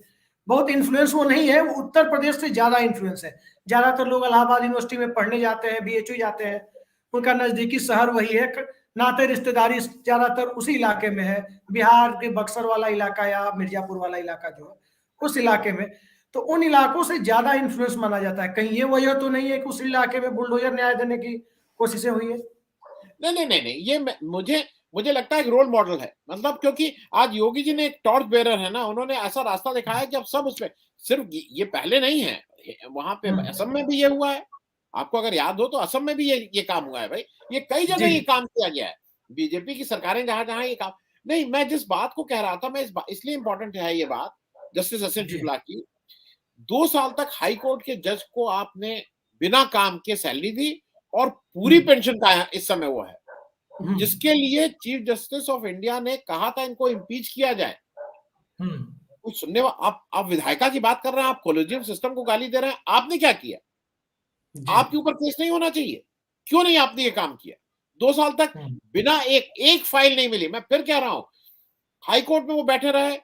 बहुत इन्फ्लुएंस वो नहीं है, वो उत्तर प्रदेश से ज्यादा इन्फ्लुएंस है। ज्यादातर लोग इलाहाबाद यूनिवर्सिटी में पढ़ने जाते हैं, BHU जाते हैं, उनका नजदीकी शहर वही है, नाते रिश्तेदारी ज्यादातर उसी इलाके में है। बिहार के बक्सर वाला इलाका या मिर्जापुर वाला इलाका जो है उस इलाके में, तो उन इलाकों से ज्यादा इन्फ्लुएंस माना जाता है। कहीं ये वजह तो नहीं है कि उस इलाके में बुलडोजर न्याय देने की कोशिशें हुई है? नहीं, ये मुझे लगता है एक रोल मॉडल है। मतलब क्योंकि आज योगी जी ने एक टॉर्च बेरर है ना, उन्होंने ऐसा रास्ता दिखाया कि अब सब उसमें, सिर्फ ये पहले नहीं है, वहां पे असम में भी ये हुआ है। आपको अगर याद हो तो असम में भी ये काम हुआ है भाई। ये कई जगह ये काम किया गया है। बीजेपी की सरकारें जहां जहां ये काम, नहीं, मैं जिस बात को कह रहा था, मैं इसलिए इंपॉर्टेंट है ये बात जस्टिस SN शुक्ला की। 2 साल तक हाई कोर्ट के जज को आपने बिना काम के सैलरी दी और पूरी पेंशन का इस समय वो है, जिसके लिए चीफ जस्टिस ऑफ इंडिया ने कहा था इनको इम्पीच किया जाए। कुछ सुनने आप विधायिका की बात कर रहे हैं, आप कॉलेजियम सिस्टम को गाली दे रहे हैं। आपने क्या किया? आपके ऊपर केस नहीं होना चाहिए? क्यों नहीं आपने ये काम किया? 2 साल तक बिना एक फाइल नहीं मिली। मैं फिर कह रहा हूं, हाई कोर्ट में वो बैठे रहे,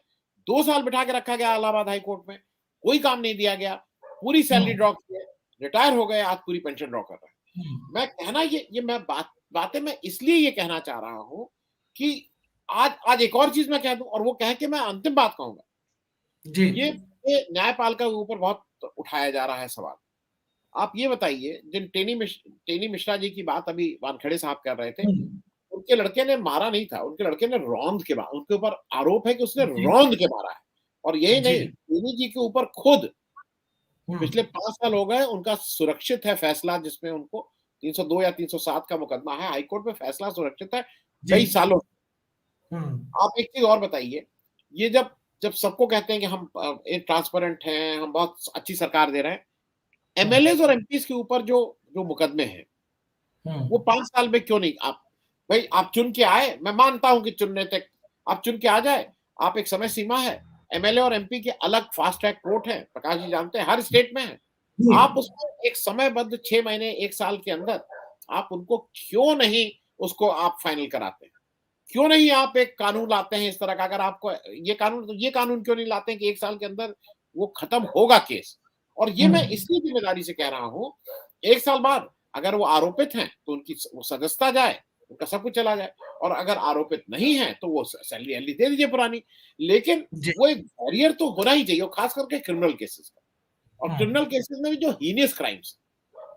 2 साल बिठा के रखा गया इलाहाबाद हाई कोर्ट में, कोई काम नहीं दिया गया, पूरी सैलरी ड्रॉ की, रिटायर हो गए, आज पूरी पेंशन ड्रॉ कर रहे हैं। मैं कहना ये मैं बातें मैं इसलिए ये कहना चाह रहा हूं कि आज एक और चीज मैं कह दूं, और वो कह के मैं अंतिम बात कहूंगा जी। ये न्यायपालिका के ऊपर बहुत उठाया जा रहा है सवाल। आप ये बताइए, जिन टेनी मिश्रा जी की बात अभी वानखेड़े साहब कर रहे थे, उनके लड़के ने मारा नहीं था, उनके लड़के ने रौंद के मारा। उनके ऊपर आरोप है कि उसने रौंद के मारा है। और यही नहीं, टेनी जी के ऊपर खुद पिछले 5 साल हो गए, उनका सुरक्षित है फैसला, जिसमें उनको 302 या 307 का मुकदमा है, हाईकोर्ट में फैसला सुरक्षित है कई सालों। आप एक चीज और बताइए, ये जब सबको कहते हैं कि हम ट्रांसपेरेंट हैं, हम बहुत अच्छी सरकार दे रहे हैं, MLAs और MPs के ऊपर जो मुकदमे हैं वो 5 साल में क्यों नहीं? भाई आप चुन के आए, मैं मानता हूं कि चुनने तक आप चुन के आ जाए, आप एक समय सीमा है। MLA और MP के अलग फास्ट ट्रैक कोर्ट है, प्रकाश जी जानते हैं, हर स्टेट में है। आप उसमें एक समयबद्ध 6 महीने 1 साल के अंदर आप उनको क्यों नहीं उसको आप फाइनल कराते हैं? क्यों नहीं आप एक कानून लाते हैं इस तरह का? अगर आपको ये कानून क्यों नहीं लाते हैं कि 1 साल के अंदर वो खत्म होगा केस? और ये मैं इसलिए जिम्मेदारी से कह रहा हूं, 1 साल बाद अगर वो आरोपित हैं तो उनकी सदस्यता जाए, उनका सब कुछ चला जाए, और अगर आरोपित नहीं है तो वो सैलरी दे दीजिए पुरानी। लेकिन वो एक बैरियर तो होना ही चाहिए, खास करके क्रिमिनल केसेस का, और क्रिमिनल केसेस में भी जो हीनियस क्राइम्स।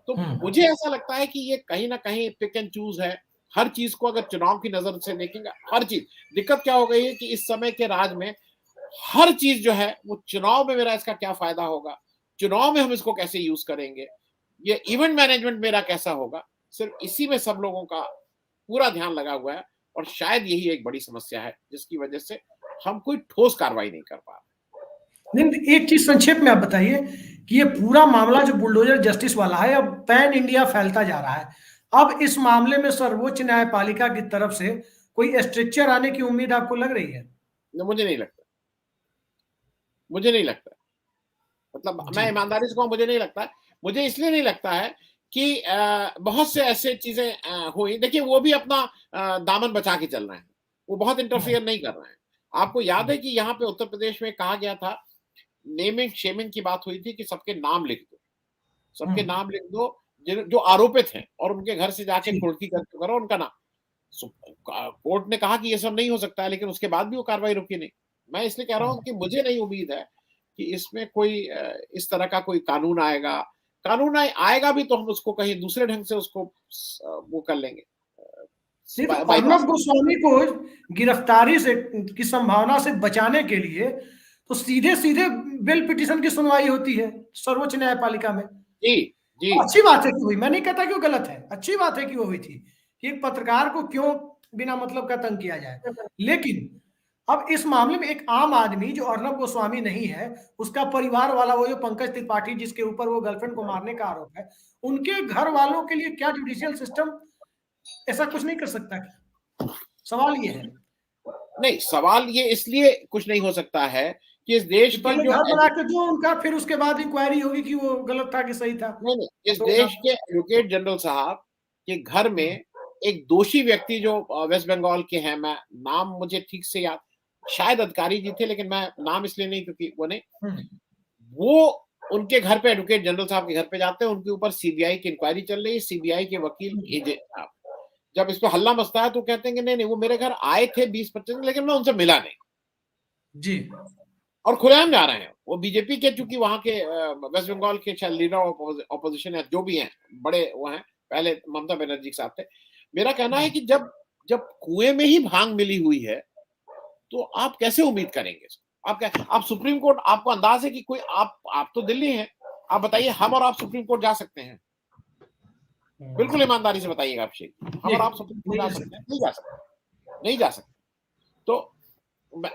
तो मुझे ऐसा लगता है कि ये कहीं ना कहीं पिक एंड चूज है। हर चीज को अगर चुनाव की नजर से देखेंगे, हर चीज, दिक्कत क्या हो गई है कि इस समय के राज में हर चीज जो है वो चुनाव में मेरा इसका क्या फायदा होगा, चुनाव में हम इसको कैसे यूज करेंगे, ये इवेंट मैनेजमेंट मेरा कैसा होगा, सिर्फ इसी में सब लोगों का पूरा ध्यान लगा हुआ है। और शायद यही एक बड़ी समस्या है जिसकी वजह से हम कोई ठोस कार्रवाई नहीं कर पा रहे। नहीं, एक चीज संक्षेप में आप बताइए कि ये पूरा मामला जो बुलडोजर जस्टिस वाला है अब पैन इंडिया फैलता जा रहा है। अब इस मामले में सर्वोच्च न्यायपालिका की तरफ से कोई स्ट्रक्चर आने की उम्मीद आपको लग रही है? मुझे नहीं लगता, मुझे नहीं लगता। मतलब जी। मैं ईमानदारी से कहूँ, मुझे नहीं लगता। मुझे इसलिए नहीं लगता है कि बहुत से ऐसे चीजें हुई। देखिए, वो भी अपना दामन बचा के चल रहे हैं, वो बहुत इंटरफियर नहीं कर रहे हैं। आपको याद है कि यहाँ पे उत्तर प्रदेश में कहा गया था, नेमिंग शेमिंग की बात हुई थी कि सबके नाम लिख दो, सबके नाम लिख दो जो आरोपित हैं, और उनके घर से जाके जी। कुर्की करके करो उनका नाम। कोर्ट ने कहा कि ये सब नहीं हो सकता है, लेकिन उसके बाद भी वो कार्रवाई रुकी नहीं। मैं इसलिए कह रहा हूँ कि मुझे नहीं उम्मीद है कि इसमें कोई इस तरह का कोई कानून आएगा। कानून आएगा भी तो हम उसको कहीं दूसरे ढंग से उसको वो कर लेंगे। नहीं, तो अर्नब गोस्वामी को गिरफ्तारी से की संभावना से बचाने के लिए तो सीधे सीधे बेल पिटीशन की सुनवाई होती है सर्वोच्च न्यायपालिका में। जी जी, अच्छी बात है कि हुई, मैं नहीं कहता कि वो गलत है, अच्छी बात है कि वो हुई थी कि एक पत्रकार को क्यों बिना मतलब का तंग किया जाए। लेकिन अब इस मामले में एक आम आदमी जो अर्नब गोस्वामी नहीं है, उसका परिवार वाला, वो जो पंकज त्रिपाठी जिसके ऊपर वो गर्लफ्रेंड को मारने का आरोप है, उनके घर वालों के लिए क्या जुडिशियल सिस्टम ऐसा कुछ नहीं कर सकता? सवाल ये है। नहीं, सवाल ये इसलिए कुछ नहीं हो सकता है कि इस देश कि के पहले जो घर बना के दो उनका, फिर उसके बाद इंक्वायरी होगी कि वो गलत था कि सही था। नहीं, इस तो देश के एडवोकेट जनरल साहब के घर में एक दोषी व्यक्ति जो वेस्ट बंगाल के हैं, मैं नाम मुझे ठीक से याद, शायद अधिकारी जी थे, लेकिन मैं नाम इसलिए नहीं क्योंकि वो नहीं, वो उनके घर पे, एडवोकेट जनरल साहब के घर पे जाते हैं, उनके ऊपर सीबीआई की इंक्वायरी चल रही है, सीबीआई के वकील एजेंट, जब इस पे हल्ला मचता है तो कहते हैं कि नहीं वो मेरे घर आए थे 20-25 दिन, लेकिन मैं उनसे मिला नहीं, जी, और खुलेआम जा रहे हैं वो बीजेपी के, चूंकि वहां के वेस्ट बंगाल के शायद लीडर ऑपोजिशन है, जो भी हैं, बड़े वो हैं, पहले ममता बनर्जी के साथ थे। मेरा कहना है कि जब जब कुएं में ही भांग मिली हुई है तो आप कैसे उम्मीद करेंगे? आप सुप्रीम कोर्ट, आपको अंदाज है कि कोई आप तो दिल्ली हैं, आप बताइए, हम और आप सुप्रीम कोर्ट जा सकते हैं? बिल्कुल ईमानदारी से बताइएगा अभिषेक, हम और आप सुप्रीम कोर्ट जा सकते हैं? नहीं जा सकते, नहीं जा सकते। तो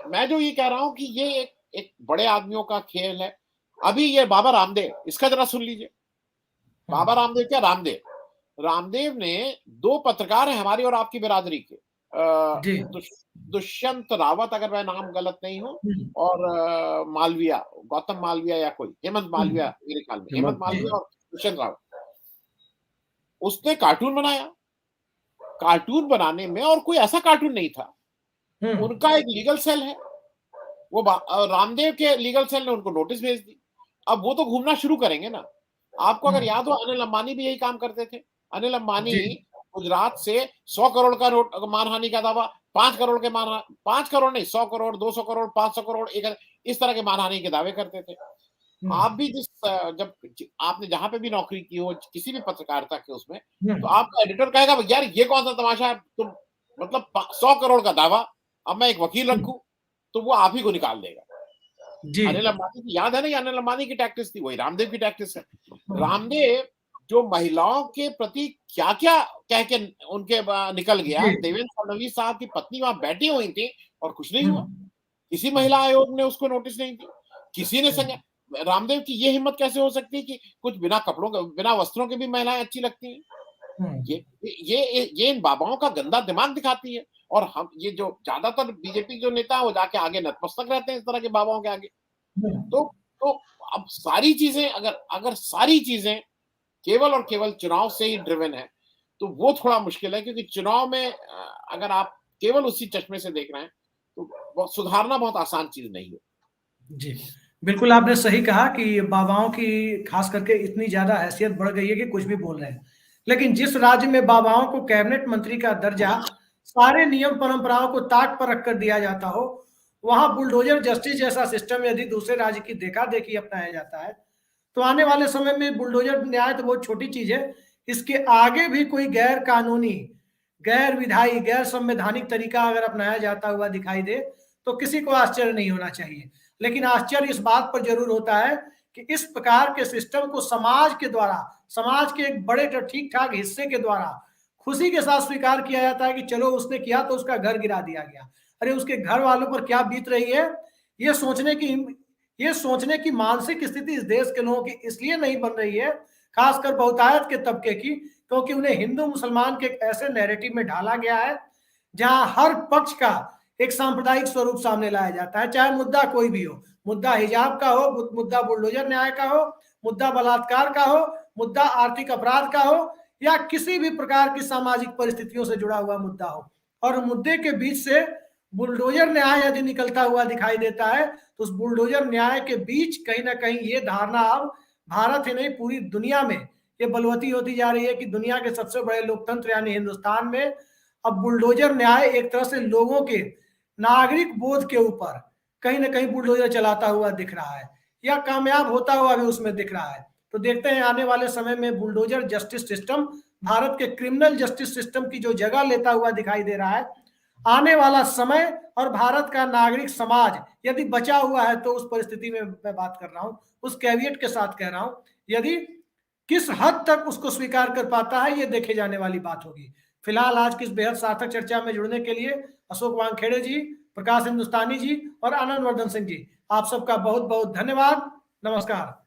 मैं जो ये कह रहा हूं कि ये एक बड़े आदमियों का खेल है। अभी ये बाबा रामदेव, इसका जरा सुन लीजिए। बाबा रामदेव क्या, रामदेव ने 2 पत्रकार हैं हमारी और आपकी बिरादरी के, जी। दुष्यंत रावत, अगर मैं नाम गलत नहीं हूं, और मालविया, गौतम मालविया या कोई, हेमंत मालविया मेरे ख्याल में, हेमंत मालविया और दुष्यंत रावत। उसने कार्टून बनाया, कार्टून बनाने में, और कोई ऐसा कार्टून नहीं था, उनका एक लीगल सेल है, वो रामदेव के लीगल सेल ने उनको नोटिस भेज दी। अब वो तो घूमना शुरू करेंगे ना। आपको अगर याद हो, अनिल अंबानी भी यही काम करते थे। अनिल अंबानी गुजरात से 100 करोड़ का मानहानि का दावा, 5 करोड़ के 5 करोड़ नहीं, 100 करोड़, 200 करोड़, 500 करोड़, इस तरह के मानहानि के दावे करते थे। आप भी जब आपने जहां पे भी नौकरी की हो, किसी भी पत्रकारिता के उसमें, तो आपका एडिटर कहेगा यार ये कौन सा तमाशा है, तुम मतलब 100 करोड़ का दावा, अब मैं एक वकील रखूं, तो वो आप ही को निकाल देगा। अनिल अंबानी की याद है ना, अनिल अंबानी की टैक्टिस थी, वही रामदेव की टैक्टिस है। रामदेव जो महिलाओं के प्रति क्या क्या कह के उनके निकल गया। देवेंद्र फडणवीस साहब की पत्नी वहां बैठी हुई थी और कुछ नहीं हुआ, किसी महिला आयोग ने उसको नोटिस नहीं दी, किसी ने संज्ञा। रामदेव की ये हिम्मत कैसे हो सकती है कि कुछ बिना कपड़ों के, बिना वस्त्रों के भी महिलाएं अच्छी लगती हैं? ये इन बाबाओं का गंदा दिमाग दिखाती है। और हम ये जो ज्यादातर बीजेपी जो नेता है वो जाके आगे नतमस्तक रहते हैं इस तरह के बाबाओं के आगे। तो अब सारी चीजें, अगर सारी चीजें केवल और केवल चुनाव से ही ड्रिवन है, तो वो थोड़ा मुश्किल है, क्योंकि चुनाव में अगर आप केवल उसी चश्मे से देख रहे हैं तो सुधारना बहुत आसान चीज नहीं है। जी, बिल्कुल आपने सही कहा कि बाबाओं की खास करके इतनी ज्यादा हैसियत बढ़ गई है कि कुछ भी बोल रहे हैं। लेकिन जिस राज्य में बाबाओं को कैबिनेट मंत्री का दर्जा सारे नियम परंपराओं को ताक पर रखकर दिया जाता हो, वहां बुलडोजर जस्टिस जैसा सिस्टम यदि दूसरे राज्य की देखा देखी अपनाया जाता है, तो आने वाले समय में बुलडोजर न्याय तो बहुत छोटी चीज है, इसके आगे भी कोई गैर कानूनी, गैर विधायी, गैर संवैधानिक तरीका अगर अपनाया जाता हुआ दिखाई दे तो किसी को आश्चर्य नहीं होना चाहिए। लेकिन आश्चर्य इस बात पर जरूर होता है कि इस प्रकार के सिस्टम को समाज के द्वारा, समाज के एक बड़े ठीक ठाक हिस्से के द्वारा खुशी के साथ स्वीकार किया जाता है कि चलो उसने किया तो उसका घर गिरा दिया गया। अरे उसके घर वालों पर क्या बीत रही है, ये सोचने की ये सोचने की मानसिक स्थिति इस देश के लोगों की इसलिए नहीं बन रही है, खासकर बहुतायत के तबके की, क्योंकि उन्हें हिंदू मुसलमान के एक ऐसे नैरेटिव में ढाला गया है जहां हर पक्ष का एक सांप्रदायिक स्वरूप सामने लाया जाता है, चाहे मुद्दा कोई भी हो, मुद्दा हिजाब का हो, मुद्दा बुलडोजर न्याय का हो, मुद्दा बलात्कार का हो, मुद्दा आर्थिक अपराध का हो, या किसी भी प्रकार की सामाजिक परिस्थितियों से जुड़ा हुआ मुद्दा हो। और मुद्दे के बीच से बुलडोजर न्याय यदि निकलता हुआ दिखाई देता है तो उस बुलडोजर न्याय के बीच कहीं ना कहीं ये धारणा अब भारत ही नहीं पूरी दुनिया में ये बलवती होती जा रही है कि दुनिया के सबसे बड़े लोकतंत्र यानी हिंदुस्तान में अब बुलडोजर न्याय एक तरह से लोगों के नागरिक बोध के ऊपर कहीं ना कहीं बुलडोजर चलाता हुआ दिख रहा है या कामयाब होता हुआ भी उसमें दिख रहा है। तो देखते हैं आने वाले समय में बुलडोजर जस्टिस सिस्टम भारत के क्रिमिनल जस्टिस सिस्टम की जो जगह लेता हुआ दिखाई दे रहा है, आने वाला समय और भारत का नागरिक समाज यदि बचा हुआ है तो उस परिस्थिति में मैं बात कर रहा हूं, उस कैविएट के साथ कह रहा हूं, यदि किस हद तक उसको स्वीकार कर पाता है ये देखे जाने वाली बात होगी। फिलहाल आज की इस बेहद सार्थक चर्चा में जुड़ने के लिए अशोक वानखेड़े जी, प्रकाश हिंदुस्तानी जी और आनंद वर्धन सिंह जी, आप सबका बहुत बहुत धन्यवाद। नमस्कार।